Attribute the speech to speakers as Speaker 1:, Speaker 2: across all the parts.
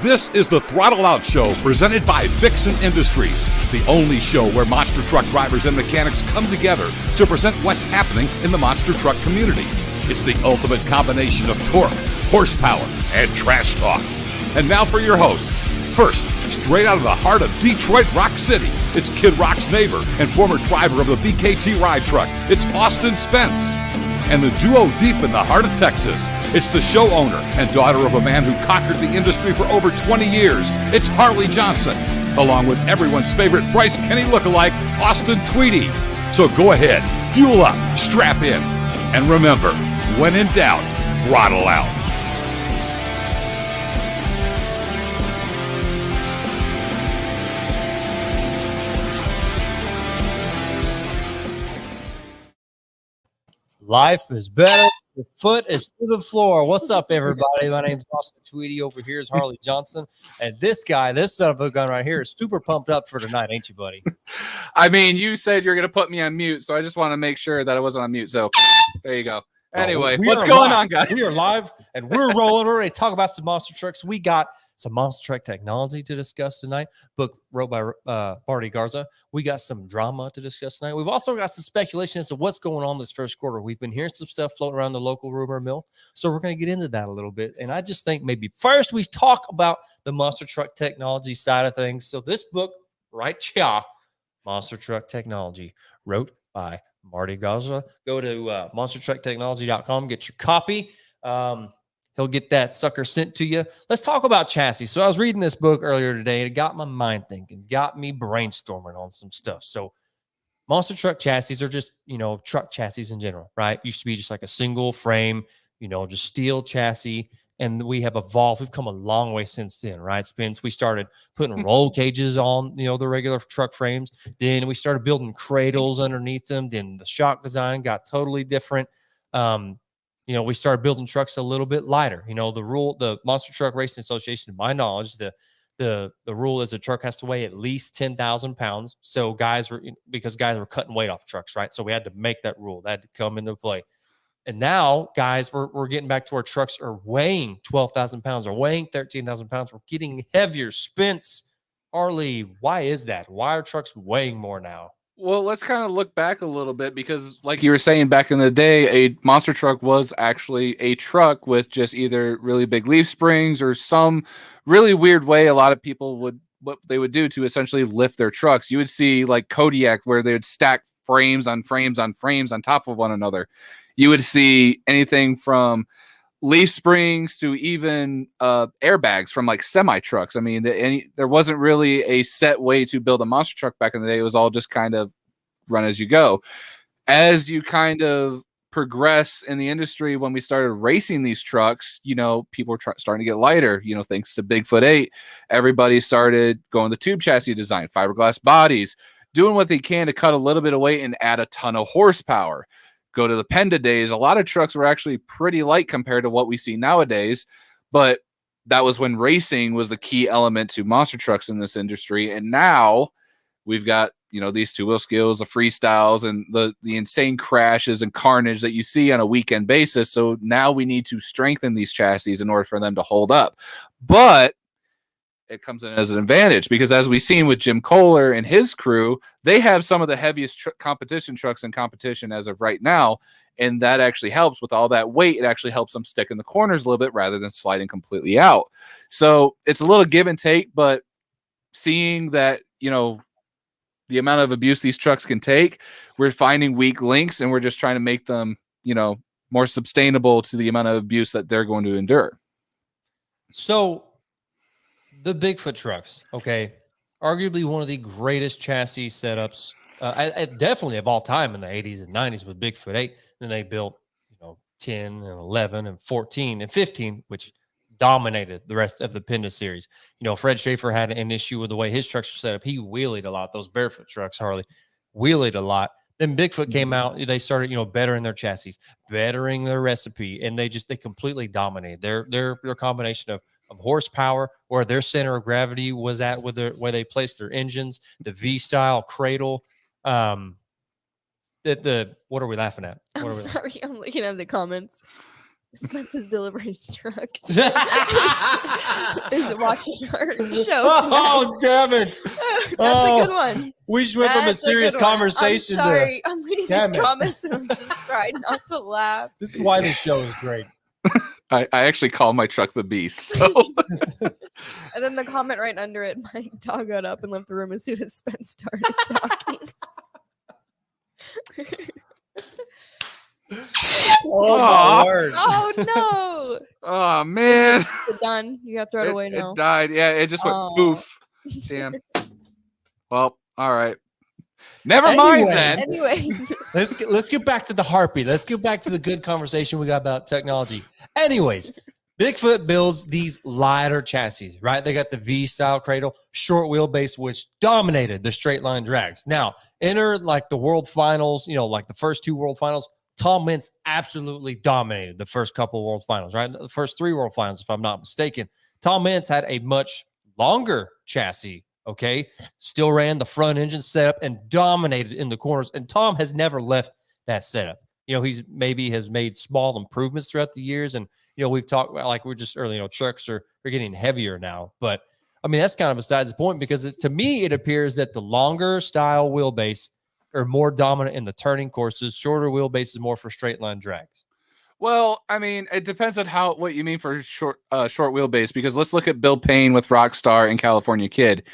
Speaker 1: This is the Throttle Out Show, presented by Vixen Industries, the only show where monster truck drivers and mechanics come together to present what's happening in the monster truck community. It's the ultimate combination of torque, horsepower, and trash talk. And now for your host. First, straight out of the heart of Detroit Rock City, it's Kid Rock's neighbor and former driver of the BKT ride truck. It's Austin Spence. And the duo deep in the heart of Texas, it's the show owner and daughter of a man who conquered the industry for over 20 years. It's Harley Johnson, along with everyone's favorite Bryce Kenny lookalike, Austin Tweedy. So go ahead, fuel up, strap in, and remember, when in doubt, throttle out.
Speaker 2: Life is better. The foot is to the floor. What's up, everybody? My name's Austin Tweedy. Over here is Harley Johnson. And this guy, this son of a gun right here, is super pumped up for tonight, ain't you, buddy?
Speaker 3: I mean, you said you're going to put me on mute, so I just want to make sure that I wasn't on mute. So there you go. Anyway, what's going on, guys?
Speaker 2: We are live, and we're rolling. We're ready to talk about some monster trucks. We got some monster truck technology to discuss tonight. Book wrote by Marty Garza. We got some drama to discuss tonight. We've also got some speculation as to what's going on this first quarter. We've been hearing some stuff floating around the local rumor mill, so we're going to get into that a little bit. And I just think maybe first we talk about the monster truck technology side of things. So this book right here, Monster Truck Technology, wrote by Marty Garza. Go to monstertrucktechnology.com, get your copy. He'll get that sucker sent to you. Let's talk about chassis. So I was reading this book earlier today. And it got my mind thinking, got me brainstorming on some stuff. So monster truck chassis are just, truck chassis in general, right? Used to be just like a single frame, just steel chassis. And we have evolved. We've come a long way since then, right, Spence? We started putting roll cages on, the regular truck frames. Then we started building cradles underneath them. Then the shock design got totally different. We started building trucks a little bit lighter. The Monster Truck Racing Association, to my knowledge, the rule is a truck has to weigh at least 10,000 pounds. So guys were cutting weight off trucks, right? So we had to make that rule. That had to come into play. And now, guys, we're getting back to where trucks are weighing 12,000 pounds or weighing 13,000 pounds. We're getting heavier. Spence, Harley, why is that? Why are trucks weighing more now?
Speaker 3: Well, let's kind of look back a little bit because, like you were saying, back in the day, a monster truck was actually a truck with just either really big leaf springs or some really weird way a lot of people what they would do to essentially lift their trucks. You would see like Kodiak where they would stack frames on frames on frames on top of one another. You would see anything from leaf springs to even airbags from like semi trucks. I mean, there wasn't really a set way to build a monster truck back in the day. It was all just kind of run as you go. As you kind of progress in the industry, when we started racing these trucks, people were starting to get lighter. Thanks to Bigfoot 8, everybody started going the tube chassis design, fiberglass bodies, doing what they can to cut a little bit of weight and add a ton of horsepower. Go to the Penda days, a lot of trucks were actually pretty light compared to what we see nowadays, but that was when racing was the key element to monster trucks in this industry. And now we've got, these two-wheel skills, the freestyles, and the insane crashes and carnage that you see on a weekend basis. So now we need to strengthen these chassis in order for them to hold up. But it comes in as an advantage because, as we've seen with Jim Kohler and his crew, they have some of the heaviest competition trucks in competition as of right now, and that actually helps with all that weight. It actually helps them stick in the corners a little bit rather than sliding completely out. So it's a little give and take, but seeing that, the amount of abuse these trucks can take, we're finding weak links, and we're just trying to make them, more sustainable to the amount of abuse that they're going to endure.
Speaker 2: So the Bigfoot trucks, okay, arguably one of the greatest chassis setups, definitely of all time in the 80s and 90s with Bigfoot 8. Then they built, 10 and 11 and 14 and 15, which dominated the rest of the Penda series. Fred Schaefer had an issue with the way his trucks were set up. He wheelied a lot. Those barefoot trucks, Harley, wheelied a lot. Then Bigfoot came out. They started, bettering their chassis, bettering their recipe, and they completely dominated. Their combination of horsepower, where their center of gravity was at, with where they placed their engines, the V-style cradle. What are we laughing at?
Speaker 4: I'm sorry, I'm looking at the comments. Spence's delivery truck is watching our show tonight.
Speaker 2: Oh, damn it.
Speaker 4: That's a good one.
Speaker 2: We just went from a
Speaker 4: That's
Speaker 2: serious
Speaker 4: good one.
Speaker 2: conversation
Speaker 4: I'm sorry. I'm reading
Speaker 2: Damn
Speaker 4: these
Speaker 2: it.
Speaker 4: comments and I'm just trying not to laugh.
Speaker 2: This is why this show is great.
Speaker 3: I actually call my truck the Beast. So.
Speaker 4: And then the comment right under it, my dog got up and left the room as soon as Spence started talking.
Speaker 2: Oh,
Speaker 3: Aw.
Speaker 2: my word.
Speaker 4: Oh no!
Speaker 3: Oh man,
Speaker 4: It's done. You got to throw it away now.
Speaker 3: It died. Yeah, it just went
Speaker 4: Aw.
Speaker 3: poof. Damn. Well, all right. Never mind
Speaker 2: Anyways.
Speaker 3: then.
Speaker 4: Anyways,
Speaker 2: Let's get back to the harpy. Let's get back to the good conversation we got about technology. Anyways, Bigfoot builds these lighter chassis, right? They got the V-style cradle, short wheelbase, which dominated the straight line drags. Now, enter like the world finals, like the first 2 world finals. Tom Mintz absolutely dominated the first couple of world finals, right? The first 3 world finals, if I'm not mistaken. Tom Mintz had a much longer chassis, okay? Still ran the front engine setup and dominated in the corners. And Tom has never left that setup. He's maybe has made small improvements throughout the years. And, we've talked about, like we're just early, trucks are getting heavier now. But, I mean, that's kind of besides the point because to me, it appears that the longer style wheelbase are more dominant in the turning courses. Shorter wheelbase is more for straight line drags.
Speaker 3: Well, I mean, it depends on what you mean for short wheelbase. Because let's look at Bill Payne with Rockstar and California Kid.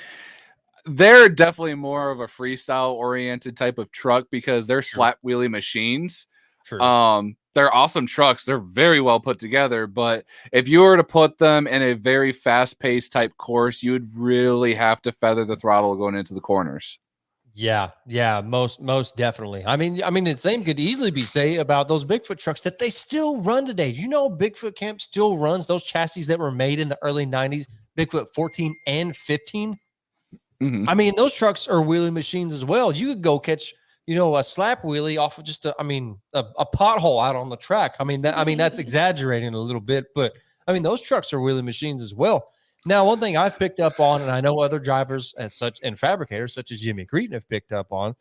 Speaker 3: They're definitely more of a freestyle oriented type of truck because they're slap wheelie machines.
Speaker 2: True.
Speaker 3: They're awesome trucks. They're very well put together. But if you were to put them in a very fast paced type course, you would really have to feather the throttle going into the corners.
Speaker 2: Yeah, most definitely. I mean, the same could easily be said about those Bigfoot trucks that they still run today. Bigfoot Camp still runs those chassis that were made in the early 90s, Bigfoot 14 and 15.
Speaker 3: Mm-hmm.
Speaker 2: I mean, those trucks are wheelie machines as well. You could go catch, a slap wheelie off of just a pothole out on the track. That's exaggerating a little bit, but I mean, those trucks are wheelie machines as well. Now, one thing I've picked up on, and I know other drivers and fabricators such as Jimmy Cretin have picked up on,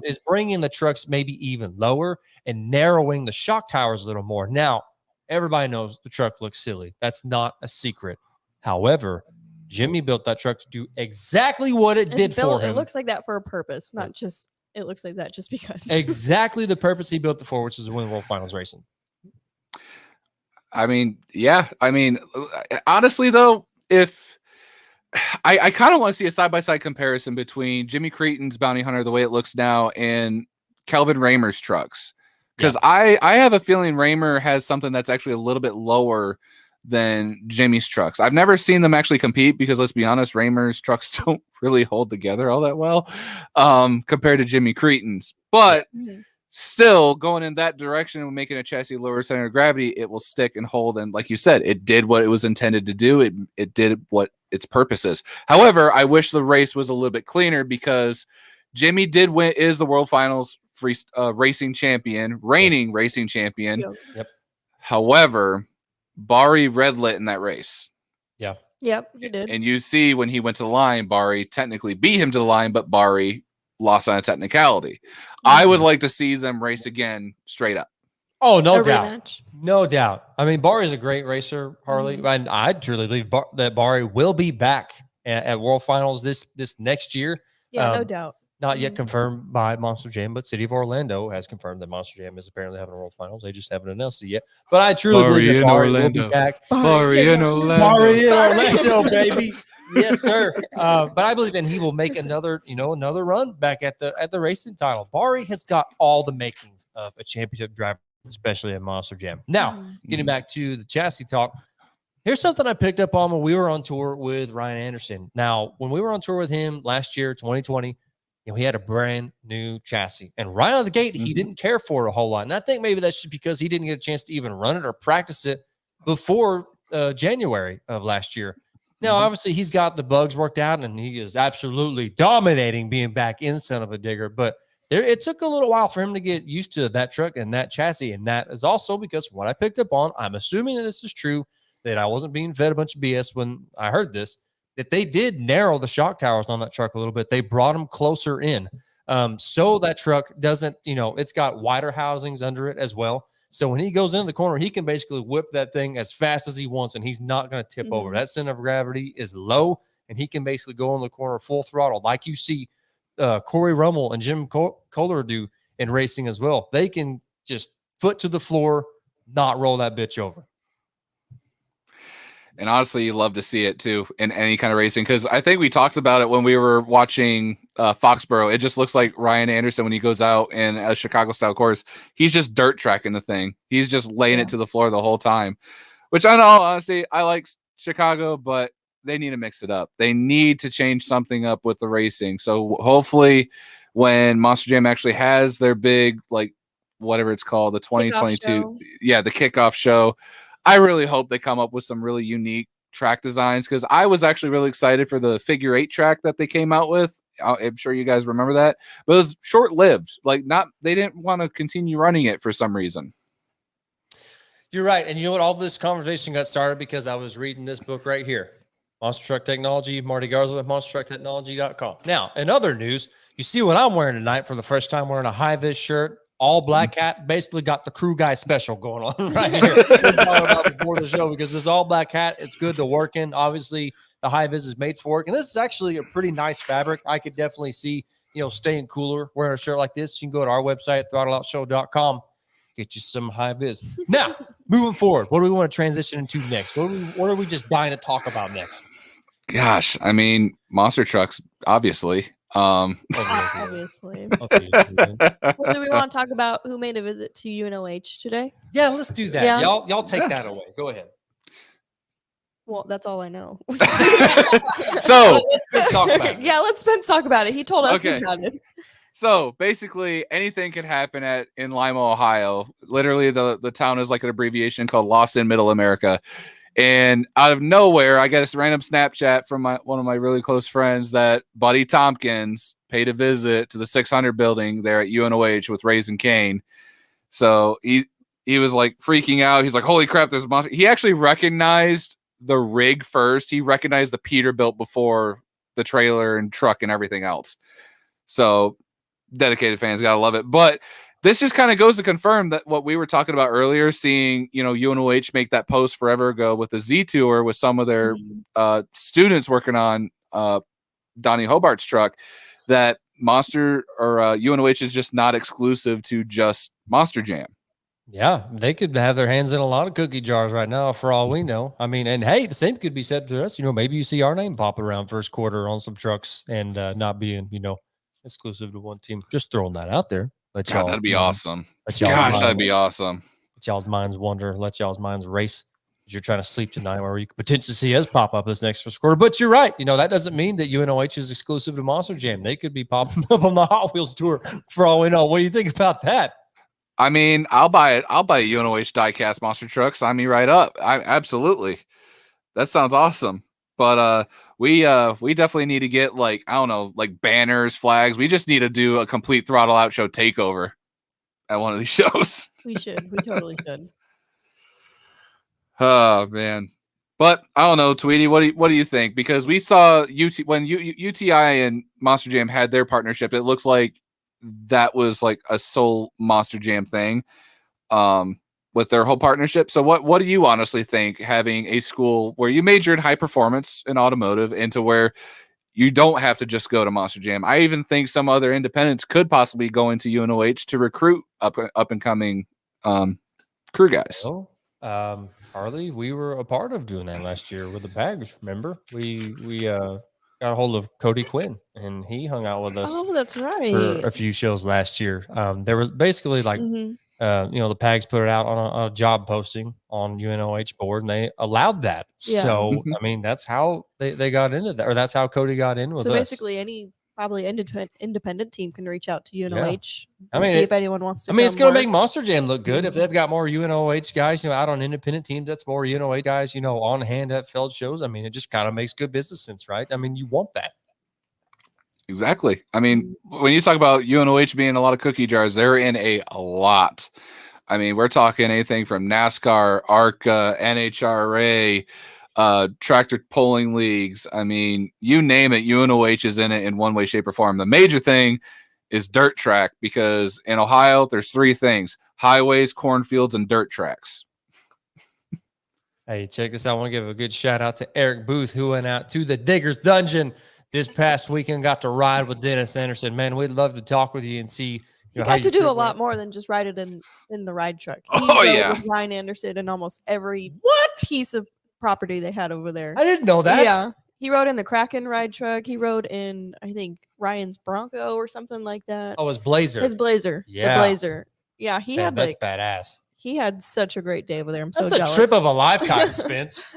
Speaker 2: is bringing the trucks maybe even lower and narrowing the shock towers a little more. Now, everybody knows the truck looks silly. That's not a secret. However, Jimmy built that truck to do exactly what it did for him.
Speaker 4: It looks like that for a purpose, not just it looks like that just because.
Speaker 2: Exactly the purpose he built it for, which is to win World Finals racing.
Speaker 3: I mean, yeah. I mean, honestly, though, if I kind of want to see a side-by-side comparison between Jimmy Cretin's Bounty Hunter, the way it looks now, and Kelvin Raymer's trucks. Because I have a feeling Raymer has something that's actually a little bit lower than Jimmy's trucks. I've never seen them actually compete because, let's be honest, Raymer's trucks don't really hold together all that well compared to Jimmy Cretin's. But still, going in that direction and making a chassis lower center of gravity, it will stick and hold. And like you said, it did what it was intended to do. It did what its purpose is. However, I wish the race was a little bit cleaner because Jimmy did win, is the World Finals racing champion, reigning racing champion.
Speaker 2: Yep.
Speaker 3: However, Bari red lit in that race.
Speaker 2: Yeah.
Speaker 4: Yep, he did.
Speaker 3: And you see when he went to the line, Bari technically beat him to the line, but Bari lost on a technicality. I would like to see them race again straight up.
Speaker 2: Oh, no
Speaker 4: A
Speaker 2: doubt.
Speaker 4: rematch.
Speaker 2: No doubt. I mean, Bari's a great racer, Harley. And I truly believe that Bari will be back at World Finals this next year.
Speaker 4: Yeah, no doubt.
Speaker 2: Not yet confirmed by Monster Jam, but City of Orlando has confirmed that Monster Jam is apparently having a World Finals. They just haven't announced it yet. But I truly believe that Bari will be back.
Speaker 3: Bari in Orlando.
Speaker 2: Bari in Orlando, baby. Yes, sir. But I believe, and he will make another run back at the racing title. Bari has got all the makings of a championship driver, especially at Monster Jam. Now, getting back to the chassis talk, here's something I picked up on when we were on tour with Ryan Anderson. Now, when we were on tour with him last year, 2020, he had a brand new chassis, and right out of the gate, he didn't care for it a whole lot. And I think maybe that's just because he didn't get a chance to even run it or practice it before January of last year. Now, obviously, he's got the bugs worked out, and he is absolutely dominating being back in Son of a Digger. But it took a little while for him to get used to that truck and that chassis. And that is also because what I picked up on, I'm assuming that this is true, that I wasn't being fed a bunch of BS when I heard this, that they did narrow the shock towers on that truck a little bit. They brought them closer in. So that truck doesn't, it's got wider housings under it as well. So when he goes into the corner, he can basically whip that thing as fast as he wants, and he's not going to tip over. That center of gravity is low, and he can basically go in the corner full throttle, like you see Corey Rummel and Jim Kohler do in racing as well. They can just foot to the floor, not roll that bitch over.
Speaker 3: And honestly, you love to see it too in any kind of racing, because I think we talked about it when we were watching Foxborough. It just looks like Ryan Anderson when he goes out in a Chicago style course. He's just dirt tracking the thing. He's just laying it to the floor the whole time, which I know, honestly, I like Chicago, but they need to mix it up. They need to change something up with the racing. So hopefully when Monster Jam actually has their big, like, whatever it's called, the 2022, the kickoff show, I really hope they come up with some really unique track designs, because I was actually really excited for the figure 8 track that they came out with. I'm sure you guys remember that, but it was short-lived. Like, they didn't want to continue running it for some reason.
Speaker 2: You're right. And you know what? All this conversation got started because I was reading this book right here, Monster Truck Technology, Marty Garza with monstertrucktechnology.com. Now, in other news, you see what I'm wearing tonight for the first time, wearing a high-vis shirt, all black hat, basically got the crew guy special going on right here. Before the show, because this all black hat, it's good to work in. Obviously, the high vis is made for work, and this is actually a pretty nice fabric. I could definitely see, staying cooler wearing a shirt like this. You can go to our website, throttleoutshow.com, get you some high vis. Now, moving forward, what do we want to transition into next? What are we just dying to talk about next?
Speaker 3: Gosh, I mean, monster trucks, obviously.
Speaker 4: Obviously. Well, do we want to talk about who made a visit to UNOH today?
Speaker 2: Yeah, let's do that. Yeah. Y'all take that away. Go ahead.
Speaker 4: Well, that's all I know.
Speaker 3: So
Speaker 2: let's talk about it.
Speaker 4: Yeah, let Spence talk about it. He told us about it.
Speaker 3: So basically, anything could happen in Lima, Ohio. Literally, the town is like an abbreviation called Lost in Middle America. And out of nowhere, I got a random Snapchat from one of my really close friends that Buddy Tompkins paid a visit to the 600 building there at UNOH with Raising Cane. So he was like freaking out. He's like, holy crap, there's a monster. He actually recognized the rig first. He recognized the Peterbilt before the trailer and truck and everything else. So dedicated fans, gotta love it. But this just kind of goes to confirm that what we were talking about earlier, seeing, UNOH make that post forever ago with the Z Tour with some of their students working on Donnie Hobart's truck, that Monster or UNOH is just not exclusive to just Monster Jam.
Speaker 2: Yeah, they could have their hands in a lot of cookie jars right now, for all we know. I mean, and hey, the same could be said to us. Maybe you see our name popping around first quarter on some trucks and not being, exclusive to one team. Just throwing that out there.
Speaker 3: God, that'd be awesome.
Speaker 2: Gosh,
Speaker 3: that'd be awesome.
Speaker 2: Let y'all's minds wonder. Let y'all's minds race as you're trying to sleep tonight, or you could potentially see us pop up this next first quarter. But you're right. That doesn't mean that UNOH is exclusive to Monster Jam. They could be popping up on the Hot Wheels tour for all we know. What do you think about that?
Speaker 3: I mean, I'll buy it. I'll buy a UNOH diecast monster truck. Sign me right up. Absolutely. That sounds awesome. But we definitely need to get like banners, flags. We just need to do a complete Throttle Out Show takeover at one of these shows.
Speaker 4: We should. We totally should.
Speaker 3: Oh man. But I don't know, Tweety, what do you think? Because we saw when UTI and Monster Jam had their partnership, it looked like that was like a sole Monster Jam thing with their whole partnership. So what do you honestly think, having a school where you majored high performance in automotive into where you don't have to just go to Monster Jam? I even think some other independents could possibly go into UNOH to recruit up and coming crew guys.
Speaker 2: Harley, we were a part of doing that last year with the bags. Remember, we got a hold of Cody Quinn, and he hung out with us.
Speaker 4: Oh, that's right.
Speaker 2: For a few shows last year. There was basically like, the PAGs put it out on a job posting on UNOH board, and they allowed that. Yeah. So, I mean, that's how they got into that, or that's how Cody got in with us.
Speaker 4: So basically, any probably independent team can reach out to UNOH.
Speaker 2: I mean,
Speaker 4: see if anyone wants to.
Speaker 2: I mean, it's going to make Monster Jam look good if they've got more UNOH guys, out on independent teams. That's more UNOH guys, on hand at Feld shows. I mean, it just kind of makes good business sense, right? I mean, you want that.
Speaker 3: Exactly. I mean, when you talk about UNOH being a lot of cookie jars, they're in a lot. I mean, we're talking anything from NASCAR, ARCA, NHRA, tractor polling leagues. I mean, you name it, UNOH is in it in one way, shape, or form. The major thing is dirt track, because in Ohio there's 3 things: highways, cornfields, and dirt tracks.
Speaker 2: Hey, check this out. I want to give a good shout out to Eric Booth, who went out to the Digger's Dungeon this past weekend, got to ride with Dennis Anderson. Man, we'd love to talk with you and see.
Speaker 4: He
Speaker 2: how
Speaker 4: got to
Speaker 2: your
Speaker 4: do a
Speaker 2: trip
Speaker 4: lot
Speaker 2: went.
Speaker 4: more than just ride it in the ride truck. He
Speaker 3: Oh,
Speaker 4: rode
Speaker 3: yeah.
Speaker 4: with Ryan Anderson in almost every piece of property they had over there.
Speaker 2: I didn't know that.
Speaker 4: Yeah. He rode in the Kraken ride truck. He rode in, I think, Ryan's Bronco or something like that.
Speaker 2: Oh, his Blazer.
Speaker 4: His Blazer.
Speaker 2: Yeah.
Speaker 4: The Blazer. Yeah, he
Speaker 2: Man,
Speaker 4: had
Speaker 2: that's
Speaker 4: like
Speaker 2: badass.
Speaker 4: he had such a great day over there. I'm so
Speaker 2: That's a
Speaker 4: jealous.
Speaker 2: trip of a lifetime, Spence.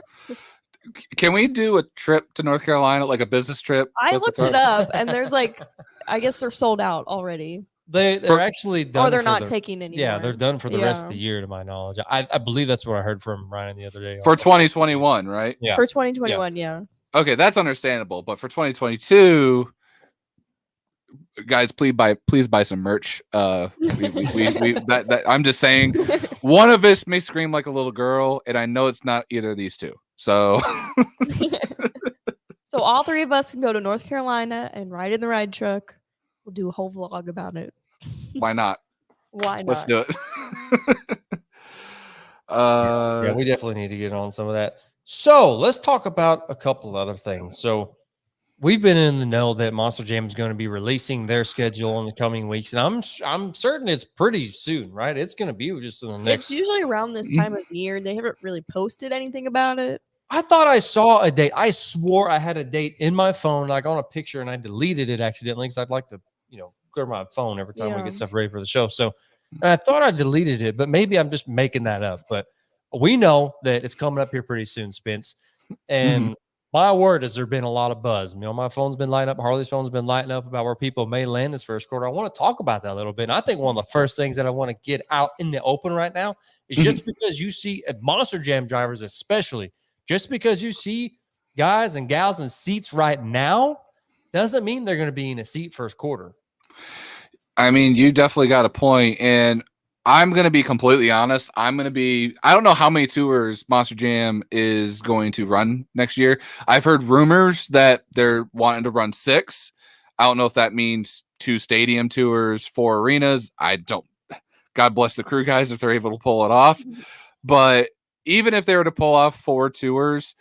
Speaker 3: Can we do a trip to North Carolina, like a business trip?
Speaker 4: I
Speaker 3: with the
Speaker 4: looked it
Speaker 3: Throttle?
Speaker 4: up, and there's like, I guess they're sold out already,
Speaker 2: They're actually done.
Speaker 4: or they're
Speaker 2: for
Speaker 4: not
Speaker 2: the-
Speaker 4: taking anymore.
Speaker 2: Yeah, they're done for the rest of
Speaker 4: Yeah.
Speaker 2: the year, to my knowledge. I believe that's what I heard from Ryan the other day.
Speaker 3: For 2021, right?
Speaker 2: Yeah.
Speaker 4: For 2021, yeah.
Speaker 3: Okay, that's understandable. But for 2022, guys, please buy some merch. I'm just saying, one of us may scream like a little girl, and I know it's not either of these two. So
Speaker 4: So all 3 of us can go to North Carolina and ride in the ride truck. We'll do a whole vlog about it.
Speaker 3: why not?
Speaker 4: Why not?
Speaker 3: Let's do it.
Speaker 2: Yeah, we definitely need to get on some of that. So let's talk about a couple other things. So we've been in the know that Monster Jam is going to be releasing their schedule in the coming weeks, and I'm certain it's pretty soon, right? It's going to be just in the
Speaker 4: It's
Speaker 2: next.
Speaker 4: usually around this time of year. They haven't really posted anything about it.
Speaker 2: I thought I saw a date. I swore I had a date in my phone, like on a picture, and I deleted it accidentally because I'd like to, clear my phone every time we
Speaker 4: Yeah.
Speaker 2: get stuff ready for the show. So, and I thought I deleted it, but maybe I'm just making that up. But we know that it's coming up here pretty soon, Spence. And my word, has there been a lot of buzz. My phone's been lighting up. Harley's phone's been lighting up about where people may land this first quarter. I want to talk about that a little bit. And I think one of the first things that I want to get out in the open right now is just because you see Monster Jam drivers, especially, just because you see guys and gals in seats right now, doesn't mean they're going to be in a seat first quarter.
Speaker 3: I mean, you definitely got a point, and I'm going to be completely honest. I don't know how many tours Monster Jam is going to run next year. I've heard rumors that they're wanting to run 6. I don't know if that means 2 stadium tours, 4 arenas. God bless the crew guys if they're able to pull it off. But even if they were to pull off 4 tours,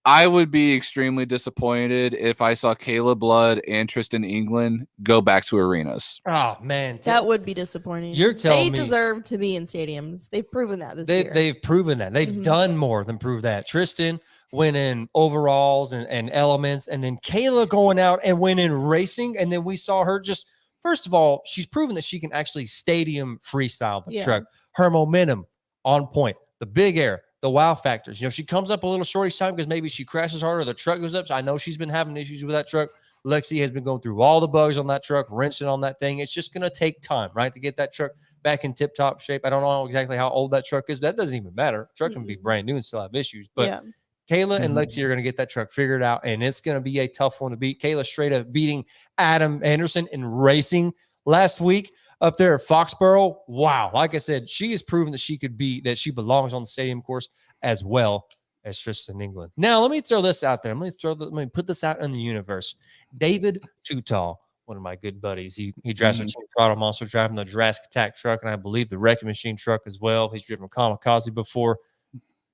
Speaker 3: I would be extremely disappointed if I saw Caleb Blood and Tristan England go back to arenas.
Speaker 2: Oh, man.
Speaker 4: That would be disappointing.
Speaker 2: You're telling me
Speaker 4: they deserve to be in stadiums. They've proven that this year.
Speaker 2: They've proven that. They've done more than prove that. Tristan went in overalls and elements, and then Kayla going out and went in racing, and then we saw her just, first of all, she's proven that she can actually stadium freestyle the truck. Her momentum on point, the big air, the wow factors. She comes up a little short each time because maybe she crashes harder, the truck goes up. So I know she's been having issues with that truck. Lexi has been going through all the bugs on that truck, wrenching on that thing. It's just going to take time, right, to get that truck back in tip-top shape. I don't know exactly how old that truck is. That doesn't even matter. Truck can be brand new and still have issues. But Kayla and Lexi are going to get that truck figured out, and it's going to be a tough one to beat. Kayla straight up beating Adam Anderson in racing last week up there at Foxborough. Wow. Like I said, she has proven that that she belongs on the stadium course as well as Tristan England. Now, let me throw this out there. Let me put this out in the universe. David Tutall, one of my good buddies. He drives for Team Throttle Monster, driving the Jurassic Attack truck, and I believe the Wrecking Machine truck as well. He's driven Kamikaze before.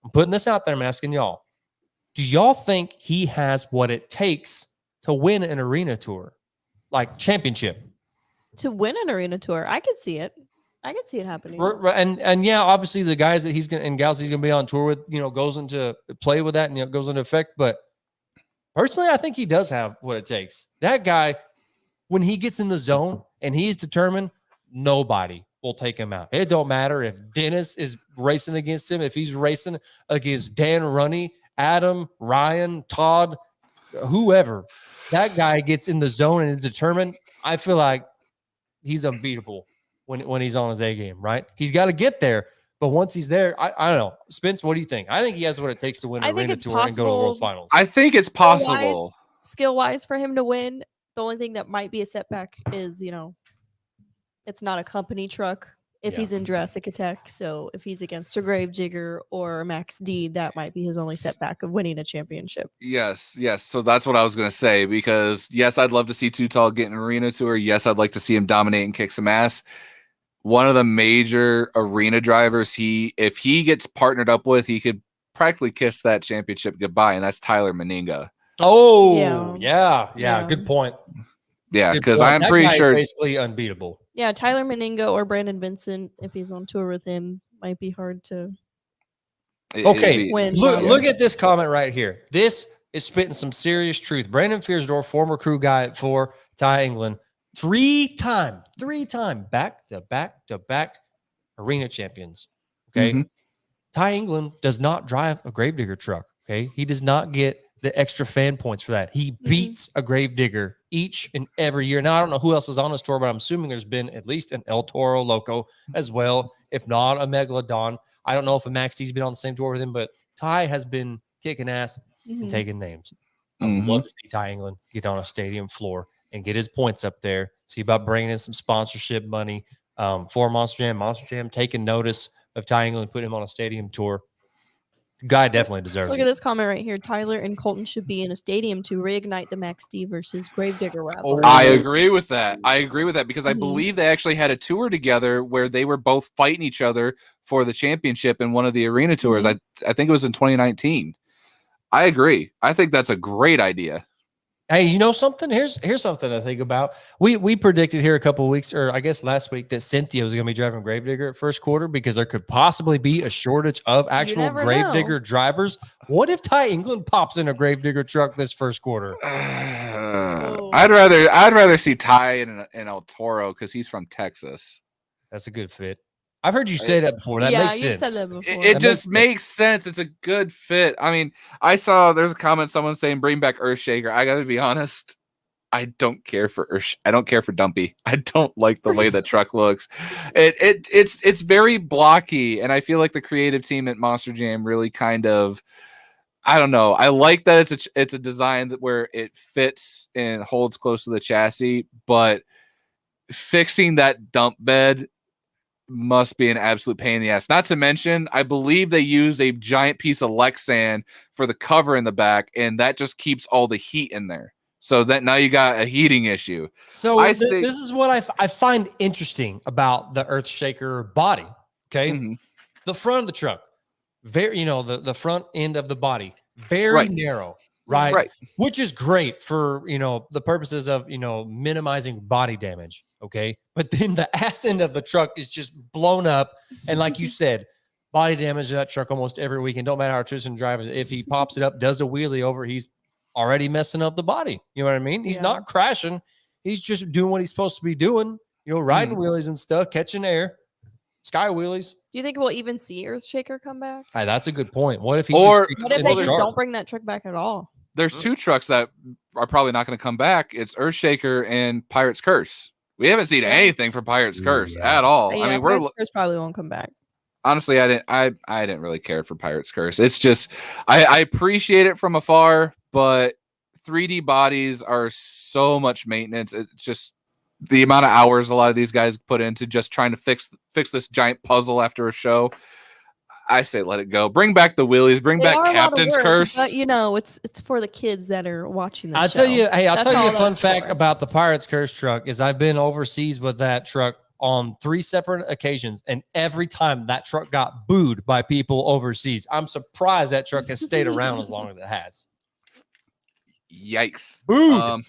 Speaker 2: I'm putting this out there. I'm asking y'all, do y'all think he has what it takes to win an arena tour, like championship?
Speaker 4: To win an arena tour, I could see it. I could see it happening.
Speaker 2: And yeah, obviously the guys that he's going and gals he's going to be on tour with, goes into play with that and goes into effect. But personally, I think he does have what it takes. That guy, when he gets in the zone and he's determined, nobody will take him out. It don't matter if Dennis is racing against him, if he's racing against Dan Runney, Adam, Ryan, Todd, whoever. That guy gets in the zone and is determined. I feel like he's unbeatable when he's on his A game, right? He's got to get there, but once he's there, I don't know. Spence, what do you think? I think he has what it takes to win an arena tour and go to the World Finals.
Speaker 3: I think it's possible.
Speaker 4: Skill-wise for him to win. The only thing that might be a setback is, it's not a company truck. if he's in Jurassic Attack. So if he's against a Gravedigger or Max D, that might be his only setback of winning a championship.
Speaker 3: Yes. So that's what I was going to say, because yes, I'd love to see Too Tall get an arena tour. Yes, I'd like to see him dominate and kick some ass. One of the major arena drivers, if he gets partnered up with, he could practically kiss that championship goodbye, and that's Tyler Meninga.
Speaker 2: Oh, yeah. Good point.
Speaker 3: Yeah,
Speaker 2: Good
Speaker 3: because
Speaker 2: point.
Speaker 3: I'm
Speaker 2: That
Speaker 3: pretty
Speaker 2: guy is
Speaker 3: sure.
Speaker 2: basically unbeatable.
Speaker 4: Yeah, Tyler Meninga or Brandon Vincent, if he's on tour with him, might be hard to.
Speaker 2: Okay,
Speaker 4: When-
Speaker 2: look at this comment right here. This is spitting some serious truth. Brandon Fiersdorf, former crew guy for Ty England, three-time back-to-back arena champions. Okay.
Speaker 3: Mhm.
Speaker 2: Ty England does not drive a Gravedigger truck. Okay. He does not get the extra fan points for that. He beats a Gravedigger each and every year. Now, I don't know who else is on this tour, but I'm assuming there's been at least an El Toro Loco as well, if not a Megalodon. I don't know if a Max D's been on the same tour with him, but Ty has been kicking ass and taking names. I would love to see Ty England get on a stadium floor and get his points up there. See about bringing in some sponsorship money for Monster Jam. Monster Jam taking notice of Ty England, putting him on a stadium tour. The guy definitely deserves
Speaker 4: Look
Speaker 2: it.
Speaker 4: at this comment right here. Tyler and Colton should be in a stadium to reignite the Max D versus Gravedigger rivalry.
Speaker 3: I agree with that. Because I believe they actually had a tour together where they were both fighting each other for the championship in one of the arena tours. I think it was in 2019. I agree. I think that's a great idea.
Speaker 2: Hey, you know something? Here's something to think about. We predicted here a couple of weeks, or I guess last week, that Cynthia was going to be driving Gravedigger at first quarter because there could possibly be a shortage of actual
Speaker 4: never
Speaker 2: Gravedigger
Speaker 4: know.
Speaker 2: drivers. What if Ty England pops in a Gravedigger truck this first quarter?
Speaker 3: I'd rather see Ty in El Toro because he's from Texas.
Speaker 2: That's a good fit. I've heard you say that before. That makes
Speaker 4: you've
Speaker 2: sense.
Speaker 4: said that before.
Speaker 3: It
Speaker 2: That
Speaker 3: just
Speaker 2: makes
Speaker 3: makes sense. It's a good fit. I mean, I saw there's a comment someone saying bring back Earthshaker. I gotta be honest. I don't care for I don't care for Dumpy. I don't like the way the truck looks. It's very blocky, and I feel like the creative team at Monster Jam really kind of, I don't know. I like that it's a design that where it fits and holds close to the chassis, but fixing that dump bed must be an absolute pain in the ass. Not to mention, I believe they use a giant piece of Lexan for the cover in the back, and that just keeps all the heat in there. So that now you got a heating issue.
Speaker 2: So this is what I find interesting about the Earthshaker body. Okay. The front of the truck, very, the front end of the body, very narrow, right? Which is great for, the purposes of, minimizing body damage. Okay. But then the ass end of the truck is just blown up. And like you said, body damage to that truck almost every weekend. Don't matter how Tristan drives. If he pops it up, does a wheelie over, he's already messing up the body. You know what I mean? He's not crashing. He's just doing what he's supposed to be doing, riding wheelies and stuff, catching air, sky wheelies.
Speaker 4: Do you think we'll even see Earthshaker come back?
Speaker 2: Hey, that's a good point. What if he
Speaker 4: what if they just don't bring that truck back at all?
Speaker 3: There's two trucks that are probably not going to come back. It's Earthshaker and Pirate's Curse. We haven't seen anything from Pirate's Curse at all.
Speaker 4: Yeah,
Speaker 3: I mean,
Speaker 4: Pirate's Curse probably won't come back.
Speaker 3: Honestly, I didn't really care for Pirate's Curse. It's just I appreciate it from afar, but 3D bodies are so much maintenance. It's just the amount of hours a lot of these guys put into just trying to fix this giant puzzle after a show. I say let it go. Bring back the wheelies. Bring back Captain's Curse.
Speaker 4: But it's for the kids that are watching the show.
Speaker 2: I'll tell you a fun fact about the Pirate's Curse truck is I've been overseas with that truck on 3 separate occasions, and every time that truck got booed by people overseas. I'm surprised that truck has stayed around as long as it has.
Speaker 3: Yikes.
Speaker 2: Booed.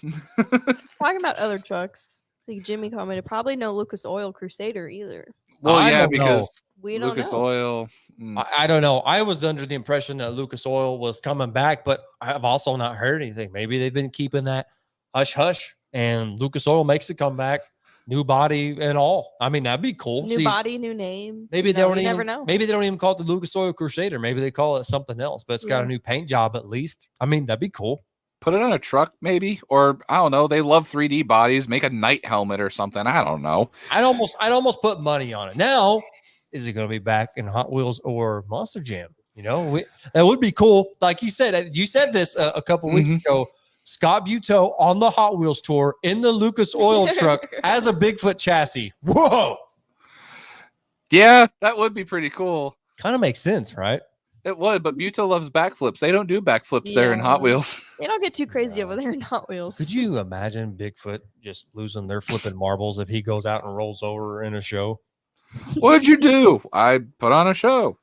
Speaker 4: Talking about other trucks, see Jimmy commented, probably no Lucas Oil Crusader either.
Speaker 3: Well, yeah, because
Speaker 4: we don't
Speaker 3: Lucas
Speaker 4: know.
Speaker 3: Oil.
Speaker 2: I don't know. I was under the impression that Lucas Oil was coming back, but I've also not heard anything. Maybe they've been keeping that hush hush, and Lucas Oil makes a comeback, new body and all. I mean, that'd be cool.
Speaker 4: New body, new name.
Speaker 2: Maybe they don't even
Speaker 4: never know.
Speaker 2: Maybe they don't even call it the Lucas Oil Crusader. Maybe they call it something else, but it's got a new paint job at least. I mean, that'd be cool.
Speaker 3: Put it on a truck, maybe, or I don't know. They love 3D bodies. Make a night helmet or something. I don't know.
Speaker 2: I'd almost put money on it. Now, is it going to be back in Hot Wheels or Monster Jam? That would be cool. Like you said this a couple weeks ago. Scott Buteau on the Hot Wheels tour in the Lucas Oil truck as a Bigfoot chassis. Whoa!
Speaker 3: Yeah, that would be pretty cool.
Speaker 2: Kind of makes sense, right?
Speaker 3: It would, but Buto loves backflips. They don't do backflips there in
Speaker 4: Yeah.
Speaker 3: Hot Wheels.
Speaker 4: They don't get too crazy
Speaker 2: Yeah.
Speaker 4: over there in Hot Wheels.
Speaker 2: Could you imagine Bigfoot just losing their flipping marbles if he goes out and rolls over in a show?
Speaker 3: What'd you do? I put on a show.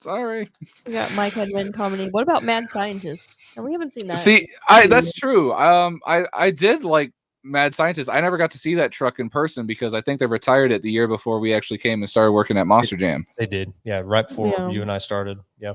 Speaker 3: Sorry.
Speaker 4: We got Mike Hedman commenting. What about Mad Scientists? And we haven't seen that.
Speaker 3: See, that's true. I did like Mad Scientist. I never got to see that truck in person because I think they retired it the year before we actually came and started working at Monster Jam.
Speaker 2: They did. Yeah, right before
Speaker 4: Yeah.
Speaker 2: you and I started. Yeah.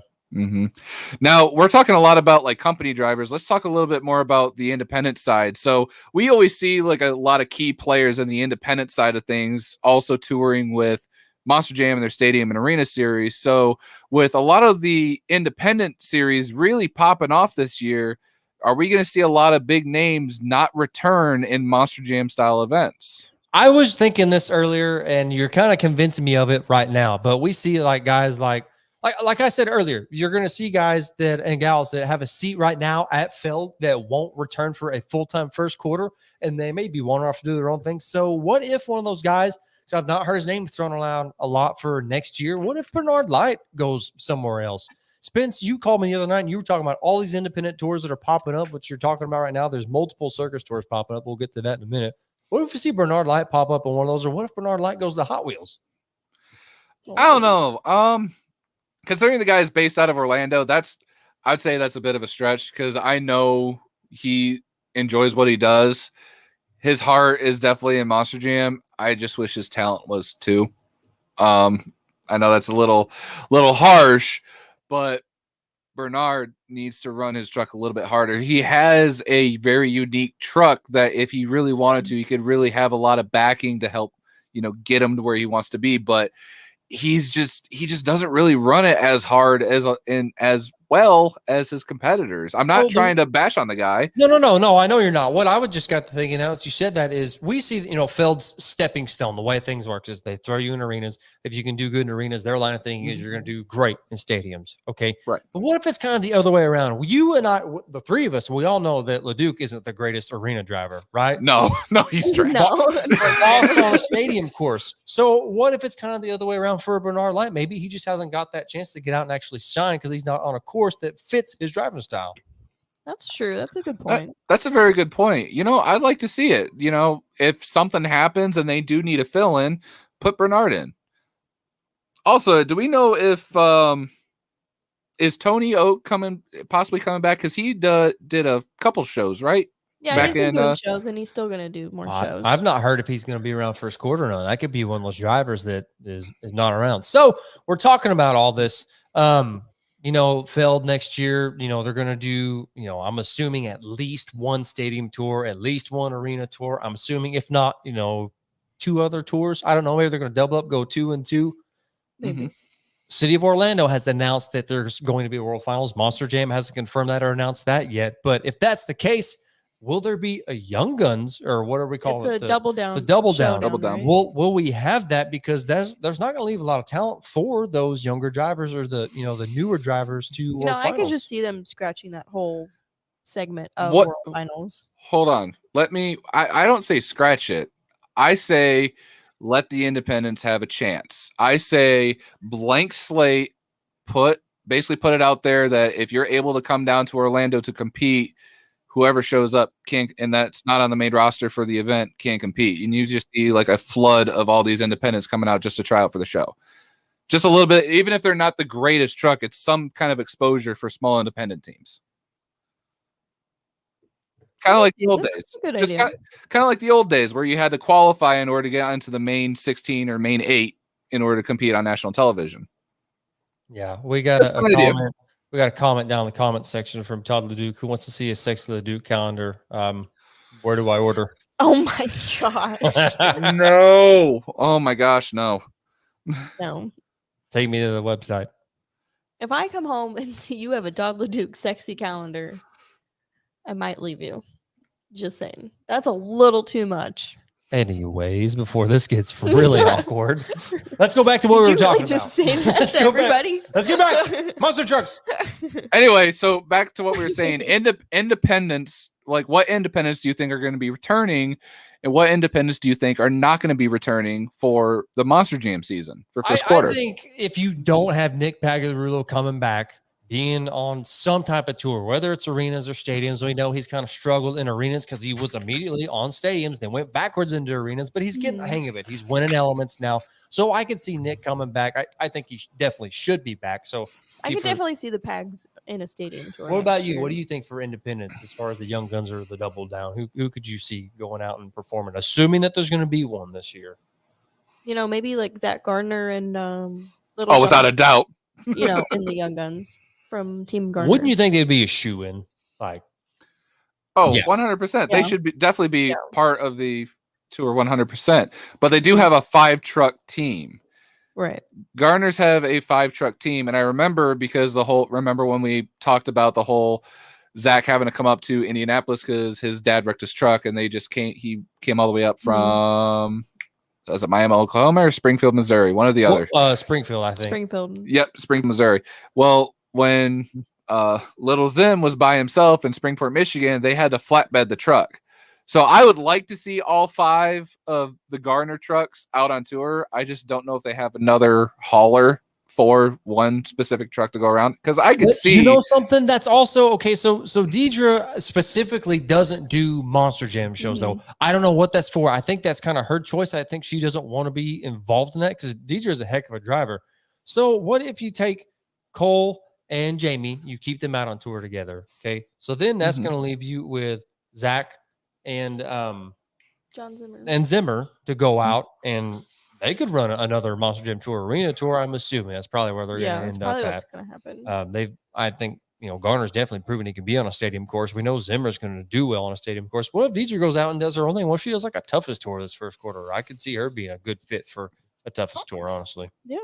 Speaker 3: Now we're talking a lot about like company drivers. Let's talk a little bit more about the independent side. So we always see like a lot of key players in the independent side of things also touring with Monster Jam and their stadium and arena series. So with a lot of the independent series really popping off this year, are we going to see a lot of big names not return in Monster Jam style events?
Speaker 2: I was thinking this earlier, and you're kind of convincing me of it right now. But we see like guys like I said earlier, you're going to see guys that and gals that have a seat right now at Feld that won't return for a full-time first quarter, and they may be wanting off to do their own thing. So what if one of those guys, because I've not heard his name thrown around a lot for next year, what if Bernard Light goes somewhere else? Spence, you called me the other night and you were talking about all these independent tours that are popping up, which you're talking about right now. There's multiple circus tours popping up. We'll get to that in a minute. What if we see Bernard Light pop up on one of those, or what if Bernard Light goes to Hot Wheels?
Speaker 3: I don't know. Considering the guy is based out of Orlando, I'd say that's a bit of a stretch because I know he enjoys what he does. His heart is definitely in Monster Jam. I just wish his talent was too. I know that's a little harsh, but Bernard needs to run his truck a little bit harder. He has a very unique truck that if he really wanted to, he could really have a lot of backing to help, get him to where he wants to be. But he just doesn't really run it as hard as well as his competitors. I'm not trying to bash on the guy.
Speaker 2: No. I know you're not. What I would just got to thinking now, as you said that, is we see, Feld's stepping stone. The way things work is they throw you in arenas. If you can do good in arenas, their line of thinking is you're going to do great in stadiums. Okay.
Speaker 3: Right.
Speaker 2: But what if it's kind of the other way around? You and I, the three of us, we all know that LeDuc isn't the greatest arena driver, right?
Speaker 3: No, he's trash.
Speaker 4: No.
Speaker 2: But also on a stadium course. So what if it's kind of the other way around for Bernard Light? Maybe he just hasn't got that chance to get out and actually shine because he's not on a course that fits his driving style.
Speaker 4: That's true. That's a good point.
Speaker 3: That's a very good point. I'd like to see it. If something happens and they do need a fill in, put Bernard in. Also, do we know if is Tony Oak possibly coming back? Because he did a couple shows, right?
Speaker 4: Yeah,
Speaker 3: back
Speaker 4: he's been
Speaker 3: in,
Speaker 4: doing shows, and he's still going to do more shows.
Speaker 2: I've not heard if he's going to be around first quarter or not. That could be one of those drivers that is not around. So we're talking about all this. Feld next year, they're going to do, I'm assuming at least one stadium tour, at least one arena tour. I'm assuming if not, 2 other tours. I don't know. Maybe they're going to double up, go 2 and 2.
Speaker 4: Maybe.
Speaker 2: City of Orlando has announced that there's going to be World Finals. Monster Jam hasn't confirmed that or announced that yet. But if that's the case, will there be a Young Guns, or what are we calling it?
Speaker 4: It's a double down.
Speaker 2: The double down.
Speaker 3: Double down.
Speaker 4: Right?
Speaker 2: Will we have that? Because there's not going to leave a lot of talent for those younger drivers or the newer drivers to.
Speaker 4: I could just see them scratching that whole segment of
Speaker 3: What-
Speaker 4: World Finals.
Speaker 3: Hold on. I don't say scratch it. I say let the independents have a chance. I say blank slate, basically put it out there that if you're able to come down to Orlando to compete, whoever shows up can't, and that's not on the main roster for the event, can't compete. And you just see like a flood of all these independents coming out just to try out for the show. Just a little bit, even if they're not the greatest truck, it's some kind of exposure for small independent teams. Kind of like the old days. Just kind of like the old days where you had to qualify in order to get into the main 16 or main 8 in order to compete on national television.
Speaker 2: Yeah, we got a comment. We got a comment down in the comment section from Todd LeDuc who wants to see a Sex LeDuc calendar. Where do I order?
Speaker 4: Oh my gosh.
Speaker 3: No. Oh my gosh, no.
Speaker 4: No.
Speaker 2: Take me to the website.
Speaker 4: If I come home and see you have a Todd LeDuc sexy calendar, I might leave you. Just saying. That's a little too much.
Speaker 2: Anyways, before this gets really awkward, let's go back to what we were talking
Speaker 4: just
Speaker 2: about.
Speaker 4: say that to everybody?
Speaker 2: Let's get back. Monster trucks.
Speaker 3: Anyway, so back to what we were saying. Independents like what independents do you think are going to be returning, and what independents do you think are not going to be returning for the Monster Jam season for first quarter?
Speaker 2: I think if you don't have Nick Pagliarulo coming back, being on some type of tour, whether it's arenas or stadiums, we know he's kind of struggled in arenas because he was immediately on stadiums, then went backwards into arenas, but he's getting the hang of it. He's winning elements now. So I could see Nick coming back. I think he definitely should be back. So
Speaker 4: I could definitely see the Pags in a stadium tour.
Speaker 2: what about
Speaker 4: next
Speaker 2: you?
Speaker 4: year.
Speaker 2: What do you think for independence as far as the Young Guns or the Double Down? Who could you see going out and performing, assuming that there's going to be one this year?
Speaker 4: You know, maybe like Zach Gardner and Little.
Speaker 3: Oh, without a doubt.
Speaker 4: You know, in the Young Guns from Team Gardner.
Speaker 2: Wouldn't you think they'd be a shoe in? Like,
Speaker 3: Oh,
Speaker 2: Yeah.
Speaker 3: 100%.
Speaker 4: Yeah.
Speaker 3: They should definitely be
Speaker 4: Yeah.
Speaker 3: part of the tour 100%. But they do have a 5-truck team.
Speaker 4: Right.
Speaker 3: Garners have a 5-truck team, and I remember because remember when we talked about the whole Zach having to come up to Indianapolis because his dad wrecked his truck, and he came all the way up from was it Miami, Oklahoma, or Springfield, Missouri? One or the other.
Speaker 2: Springfield, I think.
Speaker 4: Springfield.
Speaker 3: Yep, Springfield, Missouri. Well, when Little Zim was by himself in Springport, Michigan, they had to flatbed the truck. So I would like to see all 5 of the Gardner trucks out on tour. I just don't know if they have another hauler for one specific truck to go around, because I could see.
Speaker 2: You know something that's also okay. So Deidre specifically doesn't do Monster Jam shows though. I don't know what that's for. I think that's kind of her choice. I think she doesn't want to be involved in that because Deidre is a heck of a driver. So what if you take Cole and Jamie, you keep them out on tour together? Okay, so then that's going to leave you with Zach and
Speaker 4: John Zimmer.
Speaker 2: Zimmer to go out, and they could run another Monster Jam Tour arena tour. I'm assuming that's probably where they're going to end up
Speaker 4: what's
Speaker 2: at.
Speaker 4: going to happen.
Speaker 2: I think, Garner's definitely proven he can be on a stadium course. We know Zimmer's going to do well on a stadium course. What if Deidre goes out and does her own thing? What if she does like a toughest tour this first quarter? I could see her being a good fit for a toughest tour, honestly.
Speaker 4: Yeah.